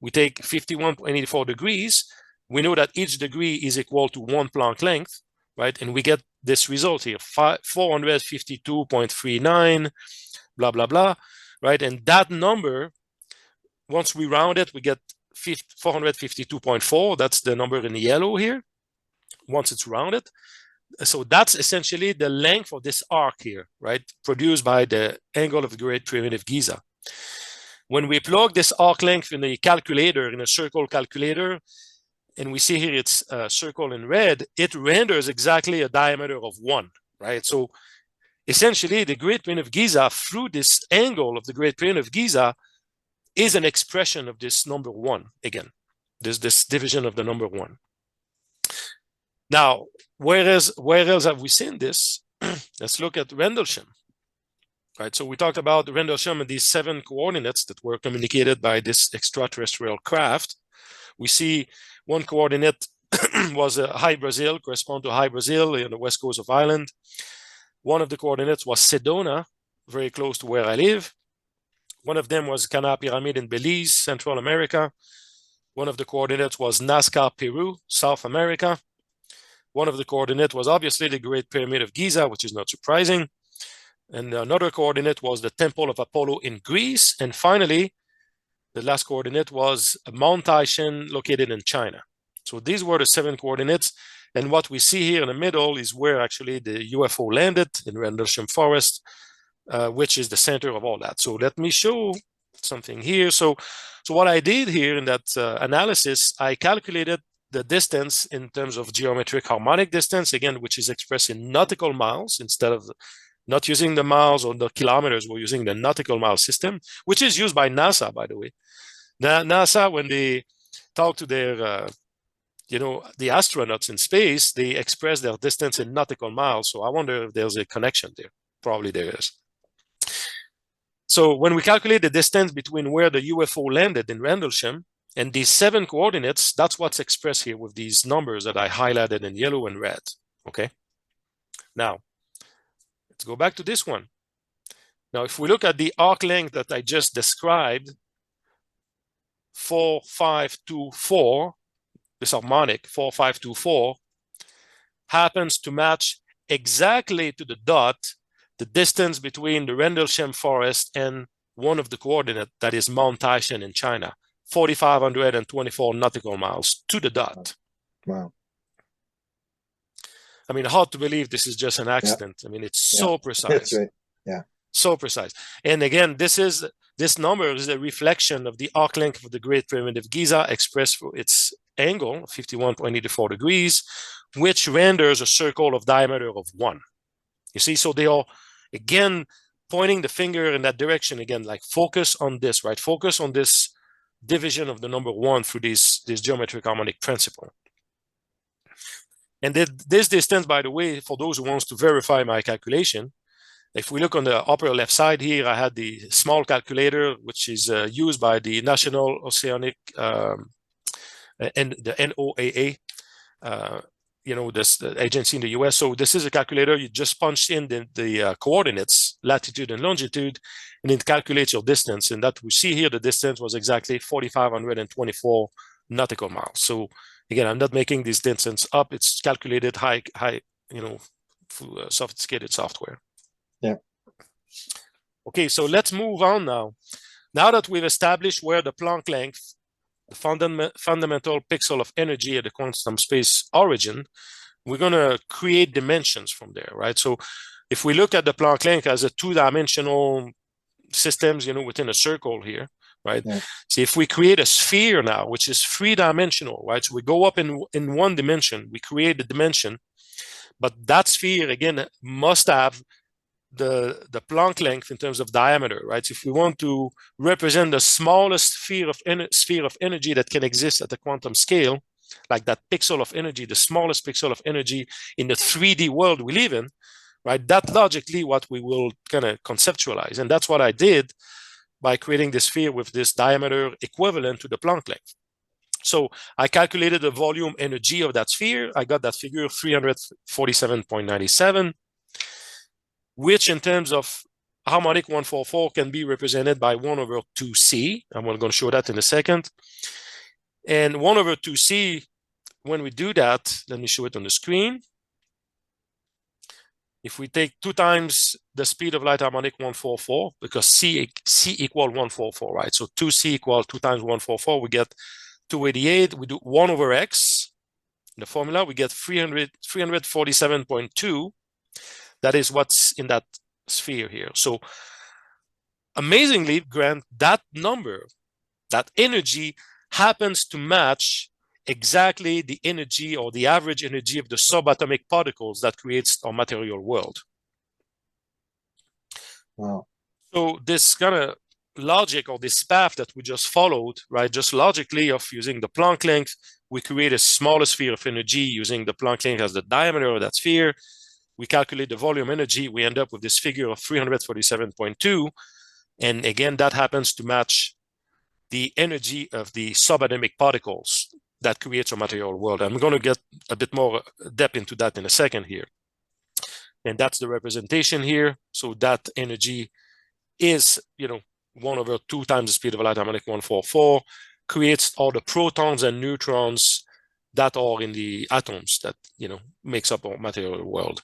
we take 51.84 degrees. We know that each degree is equal to 1 Planck length, right? And we get this result here, 452.39, blah, blah, blah, right? And that number, once we round it, we get 452.4. That's the number in yellow here, once it's rounded. So that's essentially the length of this arc here, right? Produced by the angle of the Great Pyramid of Giza. When we plug this arc length in the calculator, in a circle calculator, and we see here it's a circle in red, it renders exactly a diameter of 1, right? So essentially the Great Pyramid of Giza, through this angle of the Great Pyramid of Giza, is an expression of this number 1 again. There's this division of the number 1. Now, where else have we seen this? Let's look at Rendlesham. Right, so we talked about Rendlesham and these 7 coordinates that were communicated by this extraterrestrial craft. We see one coordinate was High Brazil, correspond to High Brazil on the west coast of Ireland. One of the coordinates was Sedona, very close to where I live. One of them was Cana Pyramid in Belize, Central America. One of the coordinates was Nazca, Peru, South America. One of the coordinates was obviously the Great Pyramid of Giza, which is not surprising. And another coordinate was the Temple of Apollo in Greece. And finally, the last coordinate was Mount Taishan, located in China. So these were the 7 coordinates. And what we see here in the middle is where actually the UFO landed, in Rendlesham Forest, which is the center of all that. So let me show something here. So what I did here in that analysis, I calculated the distance in terms of geometric harmonic distance, again, which is expressed in nautical miles. Instead of not using the miles or the kilometers, we're using the nautical mile system, which is used by NASA, by the way. NASA, when they talk to their, the astronauts in space, they express their distance in nautical miles. So I wonder if there's a connection there. Probably there is. So when we calculate the distance between where the UFO landed in Rendlesham and these 7 coordinates, that's what's expressed here with these numbers that I highlighted in yellow and red, okay? Now, let's go back to this one. Now, if we look at the arc length that I just described, 4524, this harmonic, 4524, happens to match exactly to the dot the distance between the Rendlesham Forest and one of the coordinates, that is Mount Taishan in China, 4,524 nautical miles to the dot. Wow. I mean, hard to believe this is just an accident. Yeah. I mean, it's so precise. That's right. Yeah. So precise. And again, this number is a reflection of the arc length of the Great Pyramid of Giza expressed for its angle, 51.84 degrees, which renders a circle of diameter of 1. You see, so they are, again, pointing the finger in that direction again, like focus on this, right? Focus on this division of the number 1 through this geometric harmonic principle. And this distance, by the way, for those who wants to verify my calculation, if we look on the upper left side here, I had the small calculator, which is used by the National Oceanic and the NOAA, this agency in the US. So this is a calculator. You just punch in the coordinates, latitude and longitude, and it calculates your distance. And that we see here, the distance was exactly 4,524 nautical miles. So again, I'm not making this distance up. It's calculated high, sophisticated software. Yeah. Okay, so let's move on now. Now that we've established where the Planck length, the fundamental pixel of energy at the quantum space origin, we're going to create dimensions from there, right? So if we look at the Planck length as a 2-dimensional systems, within a circle here, right? Yeah. So if we create a sphere now, which is 3-dimensional, right? So we go up in 1 dimension, we create a dimension, but that sphere, again, must have the Planck length in terms of diameter, right? So if we want to represent the smallest sphere of energy that can exist at the quantum scale, like that pixel of energy, the smallest pixel of energy in the 3D world we live in, right? That's logically what we will kind of conceptualize. And that's what I did by creating this sphere with this diameter equivalent to the Planck length. So I calculated the volume energy of that sphere. I got that figure 347.97, which in terms of harmonic 144 can be represented by 1 over 2c. I'm going to show that in a second. And 1 over 2c, when we do that, let me show it on the screen. If we take 2 times the speed of light harmonic 144, because c equal 144, right? So 2c equal 2 times 144, we get 288. We do 1 over x. In the formula, we get 347.2. That is what's in that sphere here. So amazingly, Grant, that number, that energy happens to match exactly the energy or the average energy of the subatomic particles that creates our material world. Wow. So this kind of logic or this path that we just followed, right, just logically of using the Planck length, we create a smaller sphere of energy using the Planck length as the diameter of that sphere. We calculate the volume energy, we end up with this figure of 347.2. And again, that happens to match the energy of the subatomic particles that creates our material world. I'm going to get a bit more depth into that in a second here. And that's the representation here. So that energy is, 1 over 2 times the speed of light harmonic 144, creates all the protons and neutrons that are in the atoms that, makes up our material world.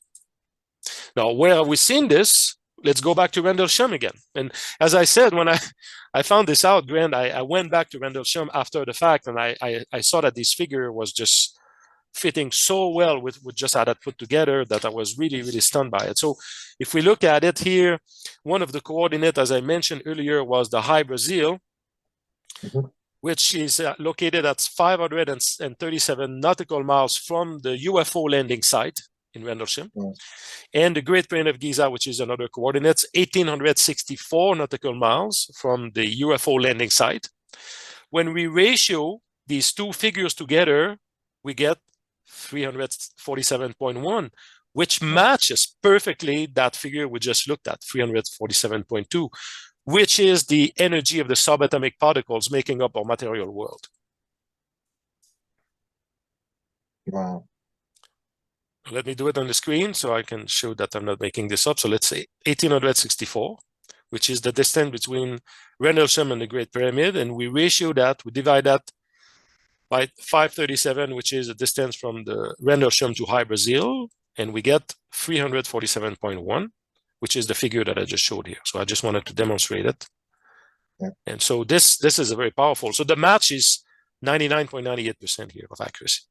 Now, where have we seen this? Let's go back to Rendlesham again. And as I said, when I found this out, Grant, I went back to Rendlesham after the fact, and I saw that this figure was just fitting so well with just how that put together that I was really, really stunned by it. So if we look at it here, one of the coordinates, as I mentioned earlier, was the high Brazil, which is located at 537 nautical miles from the UFO landing site in Rendlesham. And the Great Pyramid of Giza, which is another coordinate, 1,864 nautical miles from the UFO landing site. When we ratio these two figures together, we get 347.1, which matches perfectly that figure we just looked at, 347.2, which is the energy of the subatomic particles making up our material world. Wow. Let me do it on the screen so I can show that I'm not making this up. So let's say 1,864, which is the distance between Rendlesham and the Great Pyramid. And we ratio that, we divide that by 537, which is the distance from the Rendlesham to High Brazil. And we get 347.1, which is the figure that I just showed here. So I just wanted to demonstrate it. Yeah. And so this is a very powerful. So the match is 99.98% here of accuracy.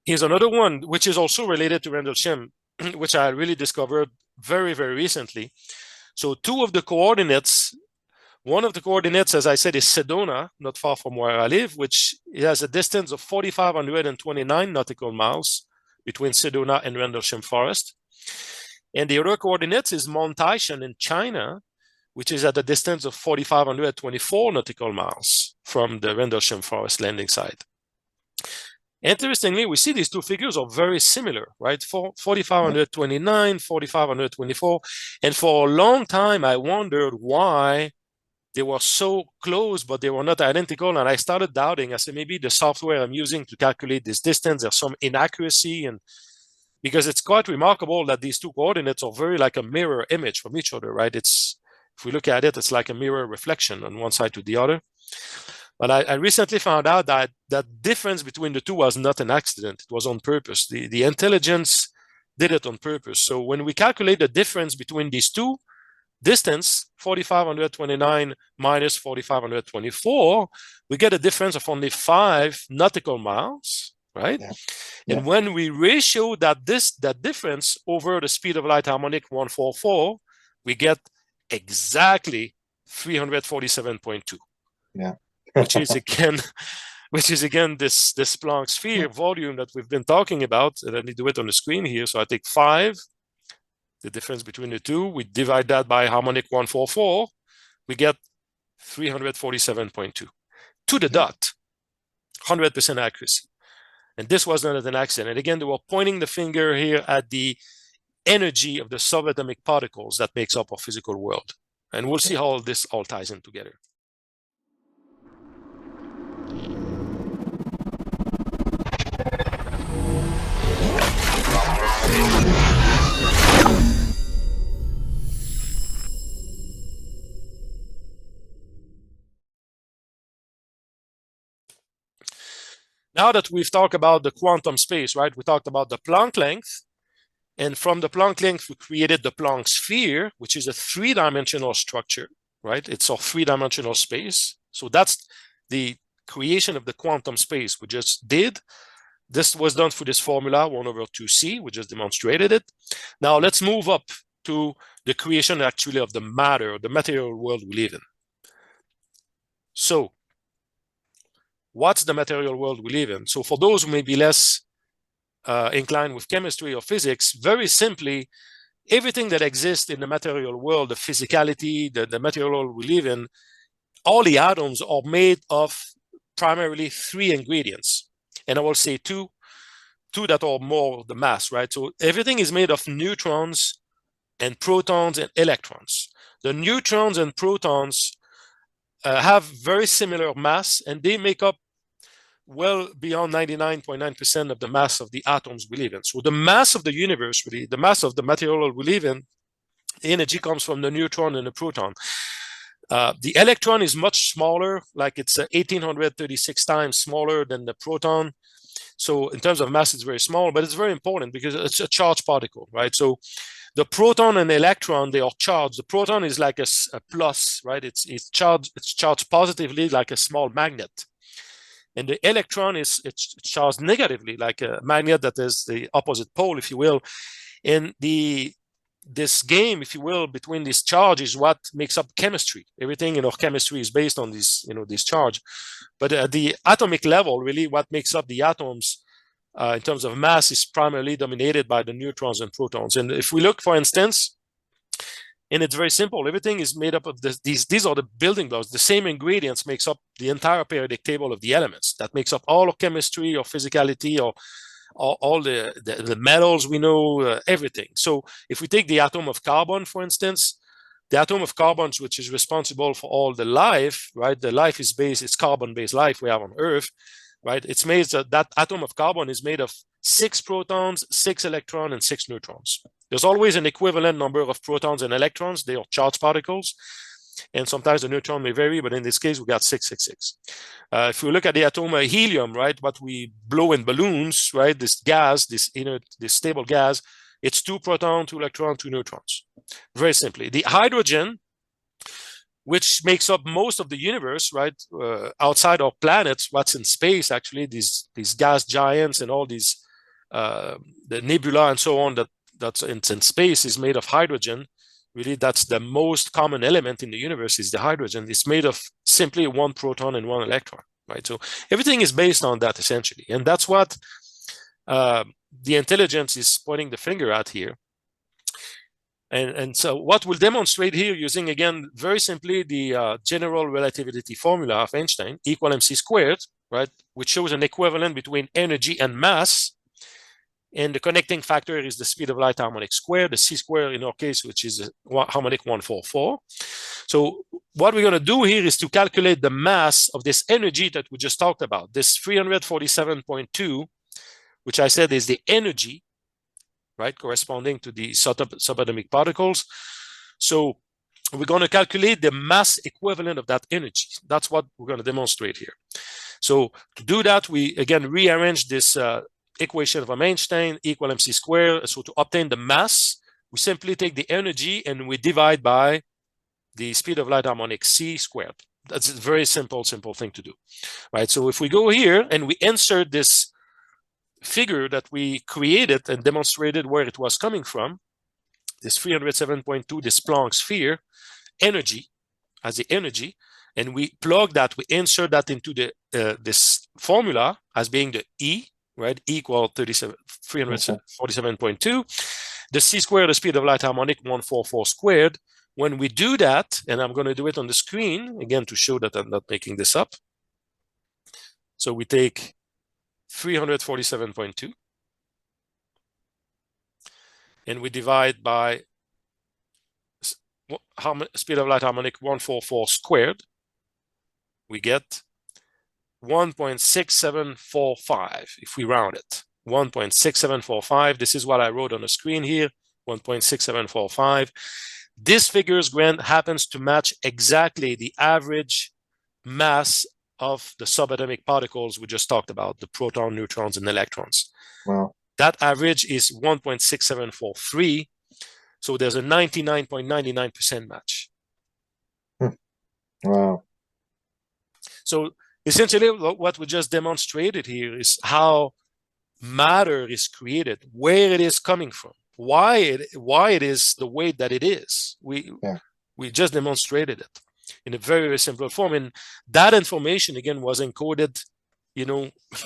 Here's another one, which is also related to Rendlesham, which I really discovered very, very recently. So two of the coordinates, one of the coordinates, as I said, is Sedona, not far from where I live, which has a distance of 4,529 nautical miles between Sedona and Rendlesham Forest. And the other coordinate is Mount Taishan in China, which is at a distance of 4,524 nautical miles from the Rendlesham Forest landing site. Interestingly, we see these two figures are very similar, right? 4,529, 4,524. And for a long time, I wondered why they were so close, but they were not identical. And I started doubting. I said, maybe the software I'm using to calculate this distance, there's some inaccuracy. And because it's quite remarkable that these two coordinates are very like a mirror image from each other, right? If we look at it, it's like a mirror reflection on one side to the other. But I recently found out that that difference between the two was not an accident. It was on purpose. The intelligence did it on purpose. So when we calculate the difference between these two, distance, 4,529 minus 4,524, we get a difference of only 5 nautical miles, right? Yeah. And when we ratio that difference over the speed of light harmonic 144, we get exactly 347.2. Yeah. which is again this Planck sphere volume that we've been talking about. And let me do it on the screen here. So I take 5 the difference between the two. We divide that by harmonic 144, we get 347.2 to the dot, 100% accuracy. And this was not an accident. Again, they were pointing the finger here at the energy of the subatomic particles that makes up our physical world. And we'll see how this all ties in together. Now that we've talked about the quantum space, right? We talked about the Planck length. And from the Planck length, we created the Planck sphere, which is a three-dimensional structure, right? It's a three-dimensional space. So that's the creation of the quantum space we just did. This was done through this formula, 1/2c. We just demonstrated it. Now let's move up to the creation actually of the matter, the material world we live in. So what's the material world we live in? So for those who may be less inclined with chemistry or physics, very simply, everything that exists in the material world, the physicality, the material world we live in, all the atoms are made of primarily three ingredients. And I will say two that are more the mass, right? So everything is made of neutrons and protons and electrons. The neutrons and protons have very similar mass, and they make up well beyond 99.9% of the mass of the atoms we live in. So the mass of the universe, really, the mass of the material we live in, energy comes from the neutron and the proton. The electron is much smaller, like it's 1836 times smaller than the proton. So in terms of mass, it's very small, but it's very important because it's a charged particle, right? So the proton and electron, they are charged. The proton is like a plus, right? It's charged positively like a small magnet. And the electron it's charged negatively like a magnet that is the opposite pole, if you will. And this game, if you will, between these charges is what makes up chemistry. Everything in our chemistry is based on this, this charge. But at the atomic level, really what makes up the atoms in terms of mass is primarily dominated by the neutrons and protons. And if we look, for instance, and it's very simple, everything is made up of these are the building blocks. The same ingredients makes up the entire periodic table of the elements. That makes up all of chemistry or physicality or all the metals we know, everything. So if we take the atom of carbon, for instance, the atom of carbon, which is responsible for all the life, right? The life is it's carbon-based life we have on Earth, right? It's made that atom of carbon is made of 6 protons, 6 electrons, and 6 neutrons. There's always an equivalent number of protons and electrons. They are charged particles. And sometimes the neutron may vary, but in this case, we got 666. If we look at the atom of helium, right, what we blow in balloons, right, this gas, this stable gas, it's 2 protons, 2 electrons, 2 neutrons. Very simply. The hydrogen, which makes up most of the universe, right, outside our planets, what's in space, actually, these gas giants and all these, the nebula and so on that's in space is made of hydrogen. Really, that's the most common element in the universe is the hydrogen. It's made of simply 1 proton and 1 electron, right? So everything is based on that, essentially. And that's what the intelligence is pointing the finger at here. And so what we'll demonstrate here using, again, very simply the general relativity formula of Einstein, equal mc squared, right, which shows an equivalent between energy and mass. And the connecting factor is the speed of light harmonic square, the c square in our case, which is harmonic 144. So what we're going to do here is to calculate the mass of this energy that we just talked about, this 347.2, which I said is the energy, right, corresponding to the subatomic particles. So we're going to calculate the mass equivalent of that energy. That's what we're going to demonstrate here. So to do that, we again rearrange this equation of Einstein equal mc squared. So to obtain the mass, we simply take the energy and we divide by the speed of light harmonic c squared. That's a very simple thing to do, right? So if we go here and we insert this figure that we created and demonstrated where it was coming from, this 307.2, this Planck sphere, energy, as the energy, and we plug that, we insert that into the this formula as being the E, right, equal 347.2. the c squared, the speed of light harmonic, 144 squared. When we do that, and I'm going to do it on the screen, again, to show that I'm not making this up. So we take 347.2, and we divide by speed of light harmonic 144 squared. We get 1.6745 if we round it. 1.6745. This is what I wrote on the screen here, 1.6745. This figure's Grant happens to match exactly the average mass of the subatomic particles we just talked about, the proton, neutrons, and electrons. Wow. That average is 1.6743. So there's a 99.99% match. Wow. So essentially what we just demonstrated here is how matter is created, where it is coming from, why it is the way that it is. We just demonstrated it in a very, very simple form. And that information, again, was encoded,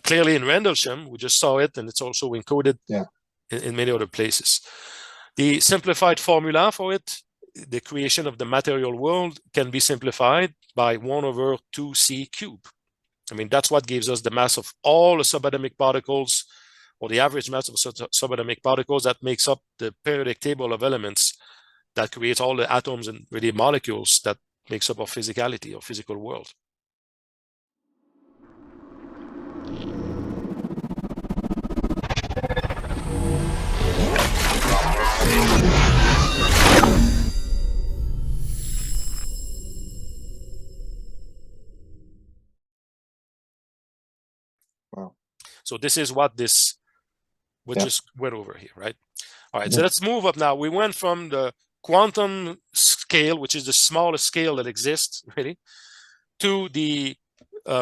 clearly in Rendlesham. We just saw it, and it's also encoded in many other places. The simplified formula for it, the creation of the material world, can be simplified by 1/2c cubed. I mean, that's what gives us the mass of all the subatomic particles, or the average mass of subatomic particles that makes up the periodic table of elements that creates all the atoms and really molecules that makes up our physicality, or physical world. Wow. So this is what we just went over here, right? All right, so let's move up now. We went from the quantum scale, which is the smallest scale that exists, really, to the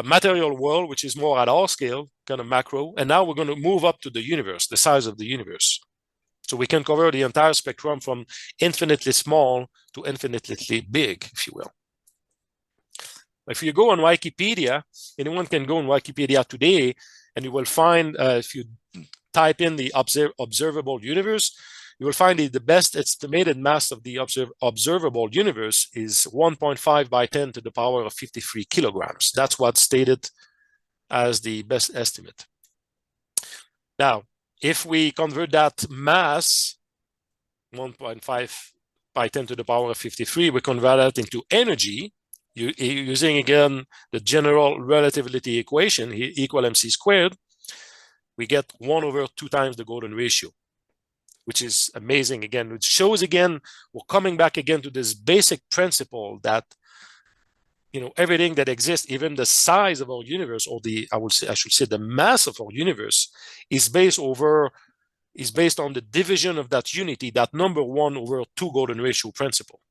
material world, which is more at our scale, kind of macro. And now we're going to move up to the universe, the size of the universe. So we can cover the entire spectrum from infinitely small to infinitely big, if you will. If you go on Wikipedia, anyone can go on Wikipedia today, and you will find, if you type in the observable universe, you will find the best estimated mass of the observable universe is 1.5 by 10 to the power of 53 kilograms. That's what's stated as the best estimate. Now, if we convert that mass, 1.5 by 10 to the power of 53, we convert that into energy, using, again, the general relativity equation, equal mc squared, we get 1/2 times the golden ratio, which is amazing. Again, it shows, again, we're coming back again to this basic principle that, everything that exists, even the size of our universe, or I should say the mass of our universe, is based on the division of that unity, that number 1/2 golden ratio principle.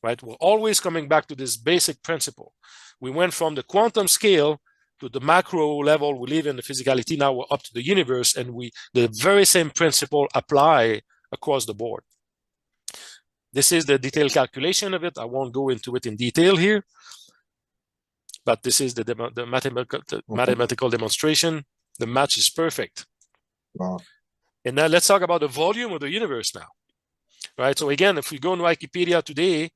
Right? We're always coming back to this basic principle. We went from the quantum scale to the macro level we live in, the physicality. Now we're up to the universe, and the very same principle apply across the board. This is the detailed calculation of it. I won't go into it in detail here, but this is the mathematical demonstration. The match is perfect. Wow. And now let's talk about the volume of the universe now. Right? So again, if we go on Wikipedia today,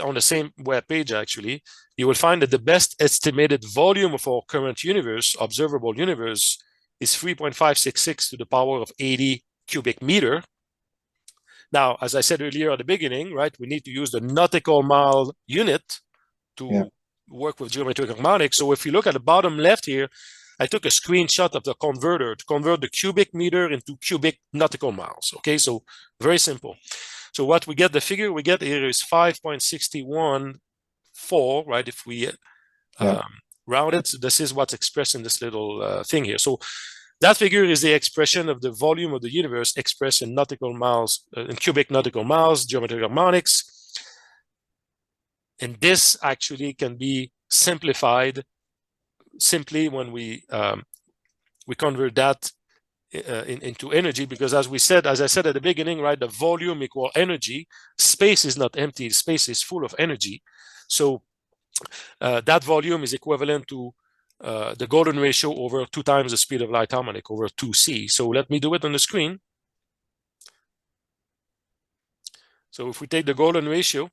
on the same web page, actually, you will find that the best estimated volume of our current universe, observable universe, is 3.566 to the power of 80 cubic meter. Now, as I said earlier at the beginning, right, we need to use the nautical mile unit to work with geometric harmonics. So if you look at the bottom left here, I took a screenshot of the converter to convert the cubic meter into cubic nautical miles. Okay, so very simple. So what we get, the figure we get here is 5.614, right? If we round it, this is what's expressed in this little thing here. So that figure is the expression of the volume of the universe expressed in nautical miles, in cubic nautical miles, geometric harmonics. And this actually can be simplified simply when we convert that into energy, because as I said at the beginning, right, the volume equal energy. Space is not empty. Space is full of energy. So that volume is equivalent to the golden ratio over 2 times the speed of light harmonic over 2c. So let me do it on the screen. So if we take the golden ratio,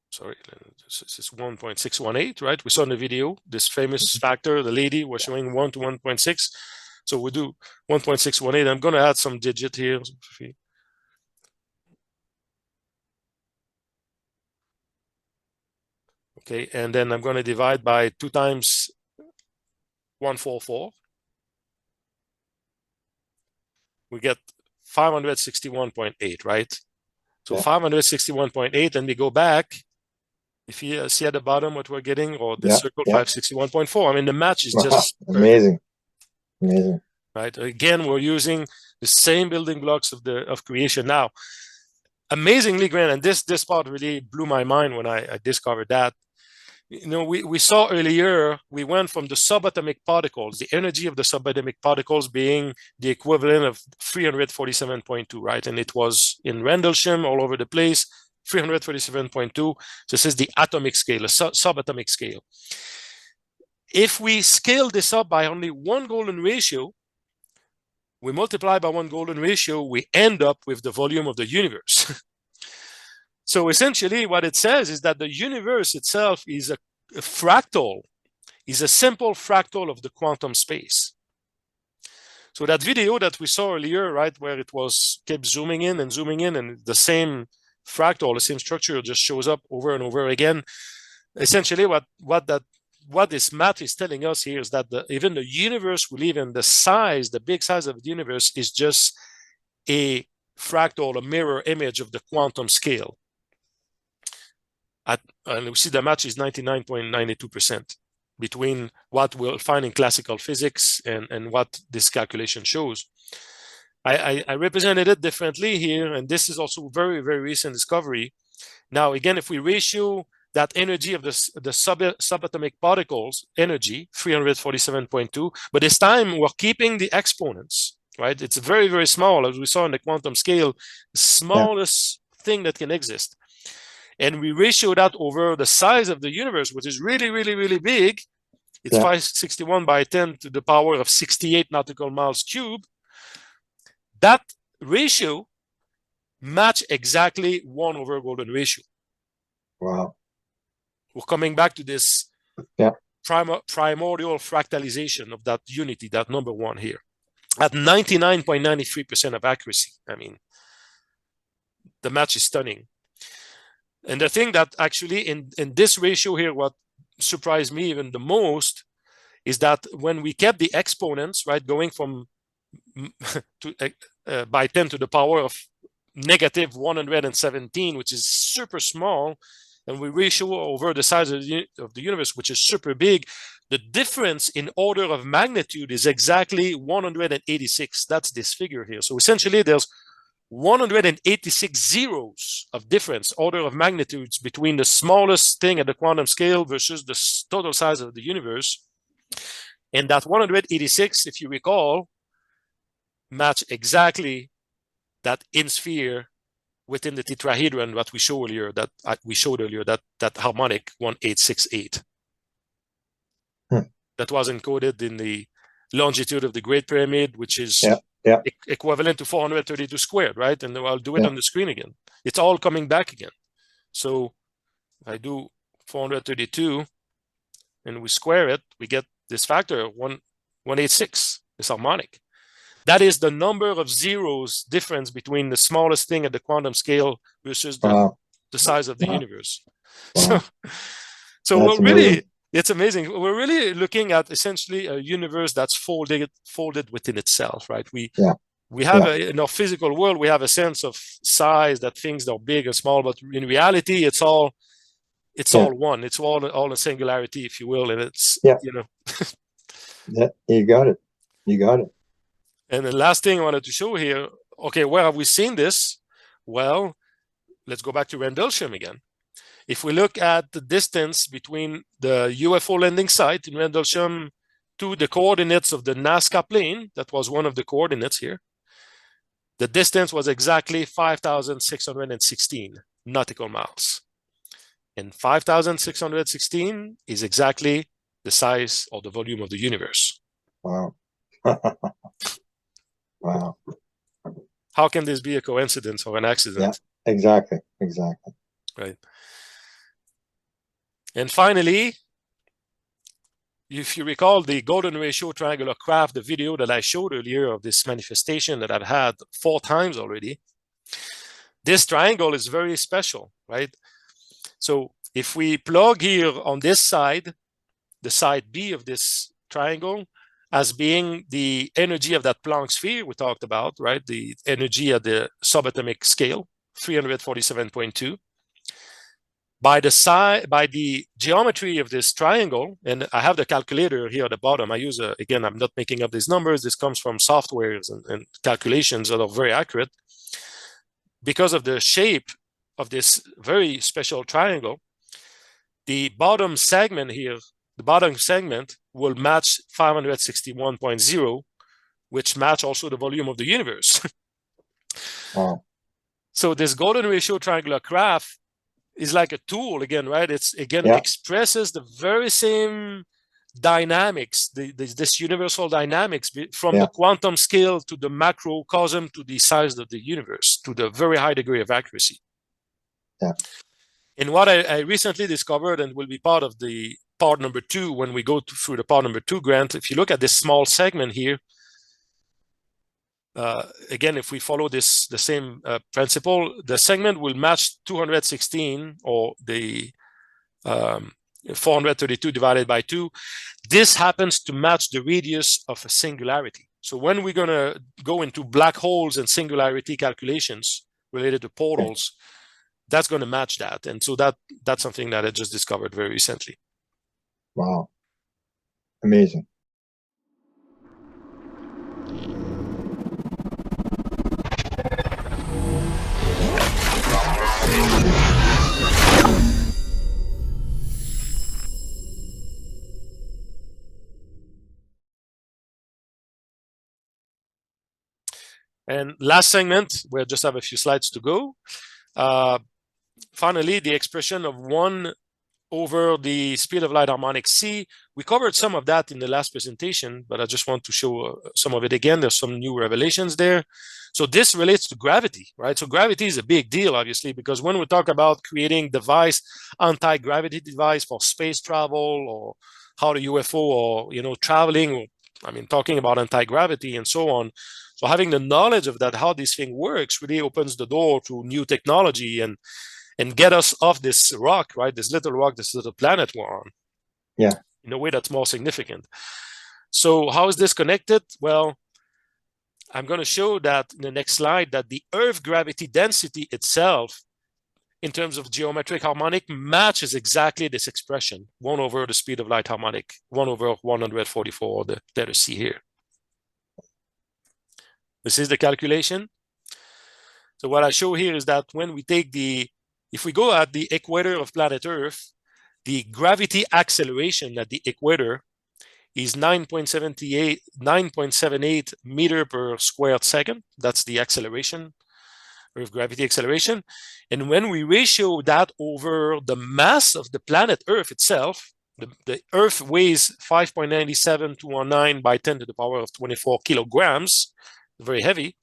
sorry, this is 1.618, right? We saw in the video this famous factor, the lady was showing 1 to 1.6. So we do 1.618. I'm going to add some digit here. Okay, and then I'm going to divide by 2 times 144. We get 561.8, right? So 561.8, and we go back. If you see at the bottom what we're getting, or the circle 561.4. I mean, the match is just amazing. Amazing. Right. Again, we're using the same building blocks of creation now. Amazingly, Grant, and this part really blew my mind when I discovered that. You know, we saw earlier, we went from the subatomic particles, the energy of the subatomic particles being the equivalent of 347.2, right? And it was in Rendlesham all over the place, 347.2. So this is the atomic scale, a subatomic scale. If we scale this up by only one golden ratio, we multiply by one golden ratio, we end up with the volume of the universe. So essentially what it says is that the universe itself is a fractal, is a simple fractal of the quantum space. So that video that we saw earlier, right, where it was kept zooming in, and the same fractal, the same structure just shows up over and over again. Essentially what this math is telling us here is that even the universe we live in, the big size of the universe is just a fractal, a mirror image of the quantum scale. And we see the match is 99.92% between what we'll find in classical physics and what this calculation shows. I represented it differently here, and this is also very, very recent discovery. Now, again, if we ratio that energy of the subatomic particles energy, 347.2, but this time we're keeping the exponents, right? It's very, very small, as we saw in the quantum scale, the smallest thing that can exist. And we ratio that over the size of the universe, which is really, really, really big. It's 561 by 10 to the power of 68 nautical miles cubed. That ratio match exactly 1 over golden ratio. Wow. We're coming back to this primordial fractalization of that unity, that number 1 here, at 99.93% of accuracy. I mean, the match is stunning. And the thing that actually in this ratio here, what surprised me even the most is that when we kept the exponents, right, going from by 10 to the power of negative 117, which is super small, and we ratio over the size of the universe, which is super big, the difference in order of magnitude is exactly 186. That's this figure here. So essentially there's 186 zeros of difference, order of magnitudes, between the smallest thing at the quantum scale versus the total size of the universe. And that 186, if you recall, match exactly that in sphere within the tetrahedron that we showed earlier, that harmonic 1868. That was encoded in the longitude of the Great Pyramid, which is equivalent to 432 squared, right? And I'll do it on the screen again. It's all coming back again. So if I do 432 and we square it, we get this factor 186, this harmonic. That is the number of zeros difference between the smallest thing at the quantum scale versus the size of the universe. So we're really, it's amazing. We're really looking at essentially a universe that's folded within itself, right? We have in our physical world, we have a sense of size, that things are big and small, but in reality, it's all one. It's all a singularity, if you will, and it's you know. You got it. You got it. And the last thing I wanted to show here, okay, where have we seen this? Well, let's go back to Rendlesham again. If we look at the distance between the UFO landing site in Rendlesham to the coordinates of the Nazca plane, that was one of the coordinates here, the distance was exactly 5,616 nautical miles. And 5,616 is exactly the size or the volume of the universe. Wow. Wow. How can this be a coincidence or an accident? Yeah, exactly. Exactly. Right. And finally, if you recall the golden ratio triangular craft, the video that I showed earlier of this manifestation that I've had 4 times already, this triangle is very special, right? So if we plug here on this side, the side B of this triangle, as being the energy of that Planck sphere we talked about, right? The energy at the subatomic scale, 347.2. By the geometry of this triangle, and I have the calculator here at the bottom. I use again, I'm not making up these numbers. This comes from softwares and calculations that are very accurate. Because of the shape of this very special triangle, the bottom segment here, the bottom segment will match 561.0, which match also the volume of the universe. Wow. So this golden ratio triangular graph is like a tool again, right? It's again expresses the very same dynamics, this universal dynamics from the quantum scale to the macrocosm to the size of the universe to the very high degree of accuracy. Yeah. And what I recently discovered, and will be part of the part number 2 when we go through the part number 2, Grant, if you look at this small segment here, again, if we follow the same principle, the segment will match 216, or the 432 divided by 2. This happens to match the radius of a singularity. So when we're going to go into black holes and singularity calculations related to portals, that's going to match that. And so that's something that I just discovered very recently. Wow. Amazing. And last segment, we just have a few slides to go. Finally, the expression of 1 over the speed of light harmonic C. We covered some of that in the last presentation, but I just want to show some of it again. There's some new revelations there. So this relates to gravity, right? So gravity is a big deal, obviously, because when we talk about creating anti-gravity device for space travel, or how the UFO, or traveling, or, I mean, talking about anti-gravity and so on. So having the knowledge of that, how this thing works, really opens the door to new technology and get us off this rock, right? This little rock, this little planet we're on. Yeah. In a way that's more significant. So how is this connected? Well, I'm going to show that in the next slide that the Earth gravity density itself, in terms of geometric harmonic, matches exactly this expression, 1 over the speed of light harmonic, 1 over 144, the letter C here. This is the calculation. So what I show here is that when we take if we go at the equator of planet Earth, the gravity acceleration at the equator is 9.78 meter per squared second. That's the acceleration, Earth gravity acceleration. And when we ratio that over the mass of the planet Earth itself, the Earth weighs 5.97 by 10 to the power of 24 kilograms, very heavy.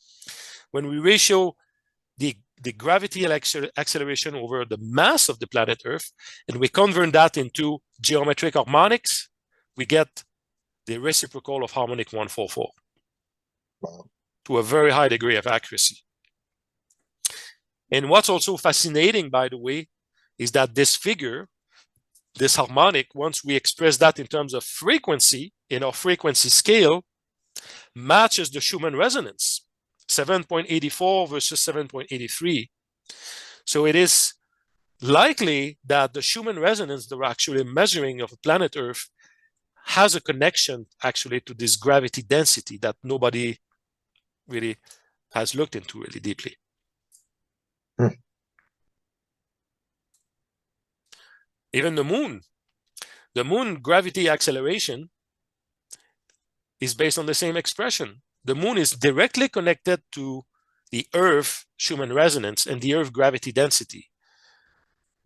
When we ratio the gravity acceleration over the mass of the planet Earth, and we convert that into geometric harmonics, we get the reciprocal of harmonic 144. Wow. To a very high degree of accuracy. And what's also fascinating, by the way, is that this figure, this harmonic, once we express that in terms of frequency, in our frequency scale, matches the Schumann resonance. 7.84 versus 7.83. So it is likely that the Schumann resonance that we're actually measuring of planet Earth has a connection actually to this gravity density that nobody really has looked into really deeply. Even the moon gravity acceleration is based on the same expression. The moon is directly connected to the Earth Schumann resonance and the Earth gravity density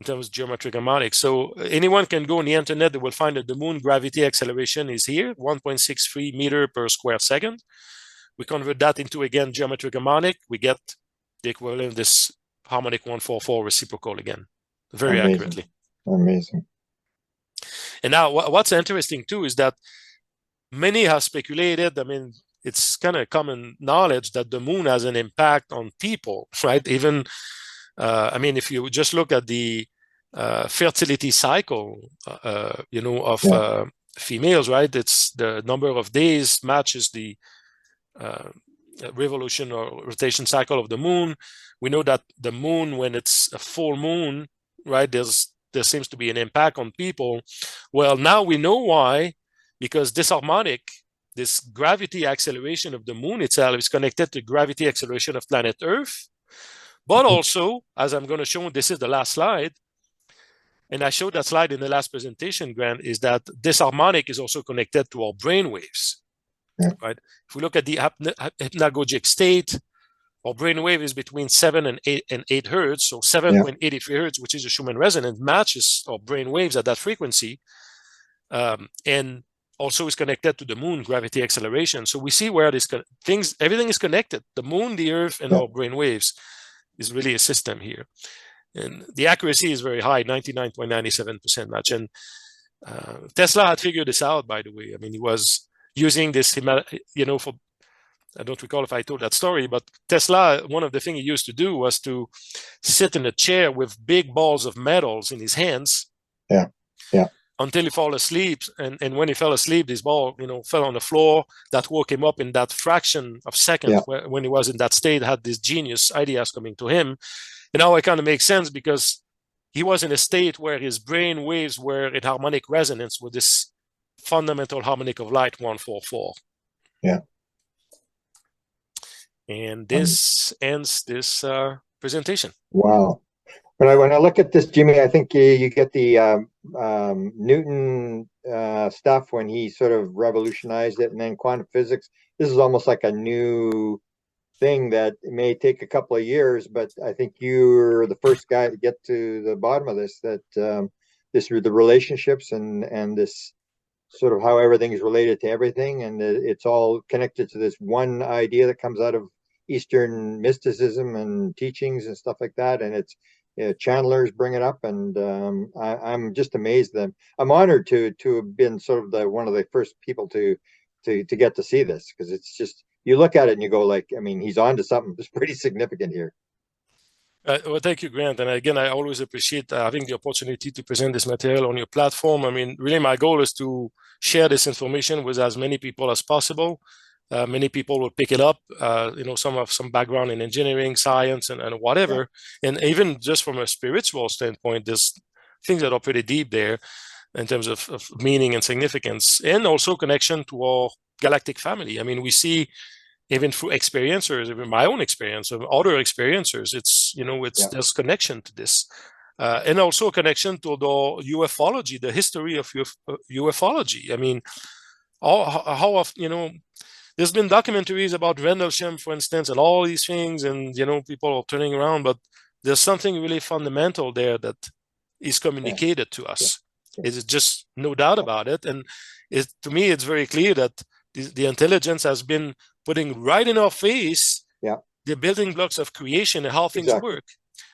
in terms of geometric harmonics. So anyone can go on the internet, they will find that the moon gravity acceleration is here, 1.63 meter per square second, we convert that into, again, geometric harmonic, we get the equivalent of this harmonic 144 reciprocal again, very accurately. Amazing. And now what's interesting too is that many have speculated, I mean, it's kind of common knowledge that the moon has an impact on people, right? Even, I mean, if you just look at the fertility cycle, of females, right? It's the number of days matches the revolution or rotation cycle of the moon. We know that the moon, when it's a full moon, right, there seems to be an impact on people. Well, now we know why, because this harmonic, this gravity acceleration of the moon itself is connected to gravity acceleration of planet Earth. But also, as I'm going to show, this is the last slide, and I showed that slide in the last presentation, Grant, is that this harmonic is also connected to our brain waves, right? If we look at the hypnagogic state, our brainwave is between 7 and 8 hertz, so 7.83 hertz, which is a Schumann resonance, matches our brain waves at that frequency, and also is connected to the moon gravity acceleration. So we see where everything is connected. The moon, the Earth, and our brain waves is really a system here, and the accuracy is very high, 99.97% match. And Tesla had figured this out, by the way. I mean, he was using this, for, I don't recall if I told that story, but Tesla, one of the things he used to do was to sit in a chair with big balls of metals in his hands. Until he fell asleep. And when he fell asleep, this ball, fell on the floor. That woke him up in that fraction of seconds when he was in that state, had these genius ideas coming to him. And now it kind of makes sense, because he was in a state where his brain waves were in harmonic resonance with this fundamental harmonic of light 144. And this ends this presentation. Wow. When I look at this, Jimmy, I think you get the Newton stuff when he sort of revolutionized it, and then quantum physics. This is almost like a new thing that may take a couple of years, but I think you're the first guy to get to the bottom of this, that the relationships and this sort of how everything is related to everything, and it's all connected to this one idea that comes out of Eastern mysticism and teachings and stuff like that. And it's channelers bring it up, and I'm just amazed that I'm honored to have been sort of one of the first people to get to see this, because it's just, you look at it and you go like, I mean, he's on to something that's pretty significant here. Well, thank you, Grant. And again, I always appreciate having the opportunity to present this material on your platform. I mean, really, my goal is to share this information with as many people as possible. Many people will pick it up, some have some background in engineering, science, and whatever. And even just from a spiritual standpoint, there's things that are pretty deep there in terms of meaning and significance, and also connection to our galactic family. I mean, we see, even through experiencers, even my own experience of other experiencers, there's connection to this. And also connection to the ufology, the history of ufology. I mean, how often, there's been documentaries about Rendlesham, for instance, and all these things, and people are turning around, but there's something really fundamental there that is communicated to us. It's just no doubt about it. And to me, it's very clear that the intelligence has been putting right in our face the building blocks of creation and how things work,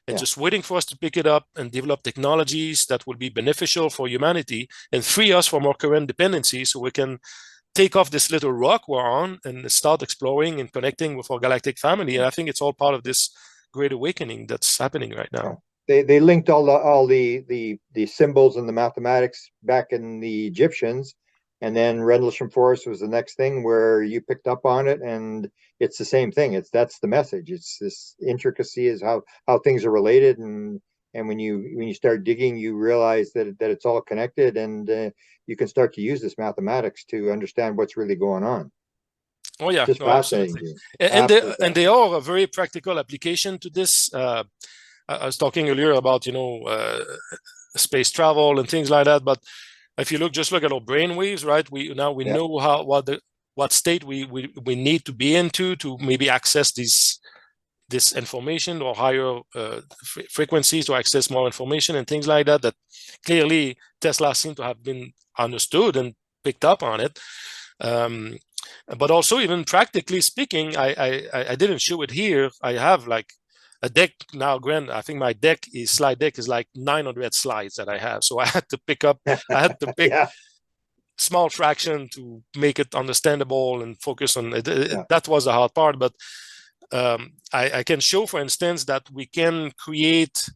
and just waiting for us to pick it up and develop technologies that will be beneficial for humanity and free us from our current dependency, so we can take off this little rock we're on and start exploring and connecting with our galactic family. And I think it's all part of this great awakening that's happening right now. They linked all the symbols and the mathematics back in the Egyptians, and then Rendlesham Forest was the next thing where you picked up on it, and it's the same thing. That's the message. It's this intricacy is how things are related, and when you start digging, you realize that it's all connected, and you can start to use this mathematics to understand what's really going on. Oh yeah, just fascinating. And they are a very practical application to this. I was talking earlier about space travel and things like that, but if you just look at our brain waves, right? We know what state we need to be into to maybe access this information, or higher frequencies to access more information and things like that. That clearly Tesla seemed to have been understood and picked up on it. But also, even practically speaking, I didn't show it here. I have like a deck now, Grant. I think my slide deck is like 900 slides that I have. So I had to pick Yeah. small fraction to make it understandable and focus on it. Yeah. That was the hard part. But I can show, for instance, that we can create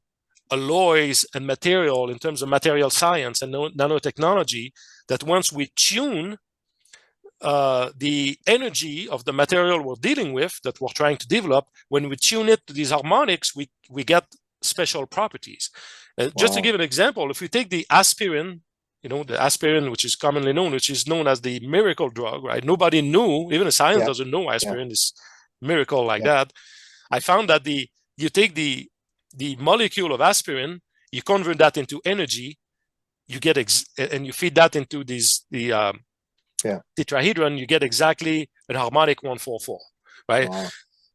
alloys and material in terms of material science and nanotechnology, that once we tune the energy of the material we're dealing with, that we're trying to develop, when we tune it to these harmonics, we get special properties. Just to give an example, if we take the aspirin, the aspirin, which is commonly known, which is known as the miracle drug, right? Nobody knew, even the science doesn't know aspirin is miracle like that. I found that you take the molecule of aspirin, you convert that into energy, you get and you feed that into the tetrahedron, you get exactly an harmonic 144, right? Wow.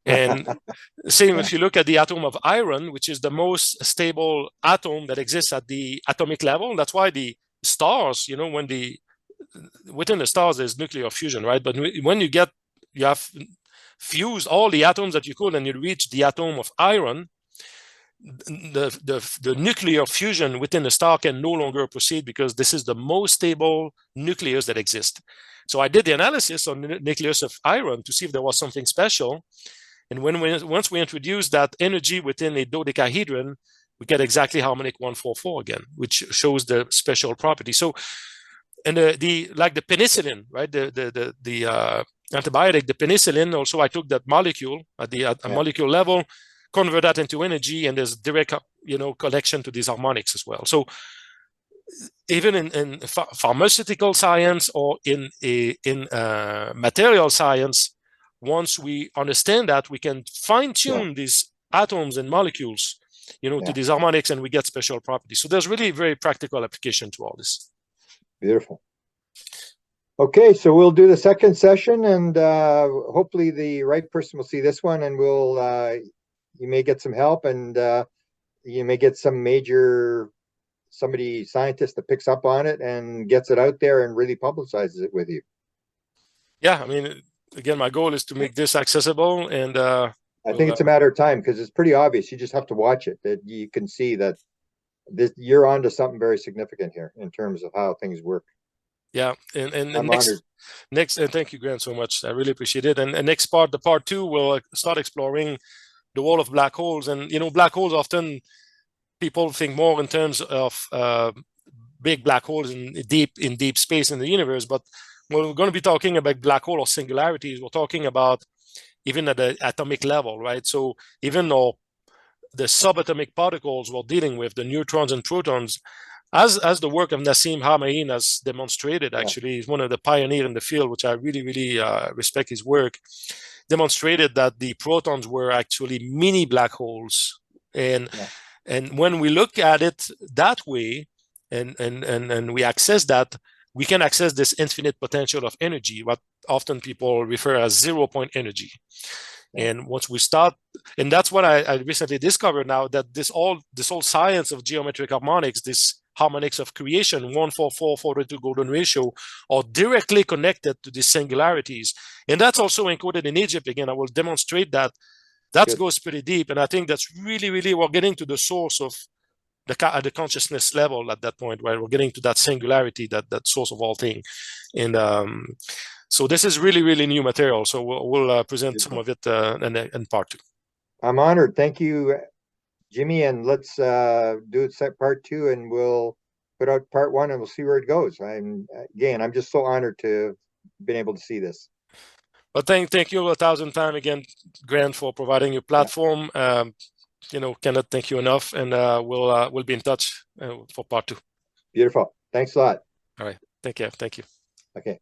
And same if you look at the atom of iron, which is the most stable atom that exists at the atomic level. That's why the stars, within the stars there's nuclear fusion, right? But when you have fused all the atoms that you could and you reach the atom of iron, the nuclear fusion within the star can no longer proceed, because this is the most stable nucleus that exists. So I did the analysis on the nucleus of iron to see if there was something special. And once we introduce that energy within a dodecahedron, we get exactly harmonic 144 again, which shows the special property. So, and like the penicillin, right? The antibiotic, the penicillin. Also, I took that molecule at the molecule level, convert that into energy, and there's direct connection to these harmonics as well. So even in pharmaceutical science or in material science, once we understand that, we can fine-tune these atoms and molecules to these harmonics, and we get special properties. So there's really very practical application to all this. Beautiful. Okay, so we'll do the second session, and hopefully the right person will see this one, and you may get some help, and you may get some scientist that picks up on it and gets it out there and really publicizes it with you. Yeah, I mean, again, my goal is to make this accessible, and I think it's a matter of time, because it's pretty obvious. You just have to watch it, that you can see that you're onto something very significant here in terms of how things work. Yeah, and I'm next, and thank you, Grant, so much. I really appreciate it. And next part, the part 2, we'll start exploring the wall of black holes. And black holes, often people think more in terms of big black holes in deep space in the universe. But when we're going to be talking about black hole or singularities, we're talking about even at the atomic level, right? So even the subatomic particles we're dealing with, the neutrons and protons, as the work of Nassim Haramein has demonstrated, actually, he's one of the pioneers in the field, which I really, really respect his work, demonstrated that the protons were actually mini black holes. And when we look at it that way, and we access that, we can access this infinite potential of energy, what often people refer as 0-point energy. And once we start, and that's what I recently discovered now, that this whole science of geometric harmonics, this harmonics of creation, 144-42 golden ratio, are directly connected to these singularities. And that's also encoded in Egypt. Again, I will demonstrate that. That goes pretty deep. And I think that's really, really, we're getting to the source of the consciousness level at that point, right? We're getting to that singularity, that source of all things. And so this is really, really new material. So we'll present some of it in part 2. I'm honored. Thank you, Jimmy. And let's do part 2, and we'll put out part 1, and we'll see where it goes. I'm just so honored to have been able to see this. Well, thank you 1,000 times again, Grant, for providing your platform. Cannot thank you enough, and we'll be in touch for part 2. Beautiful. Thanks a lot. All right. Take care. Thank you. Okay.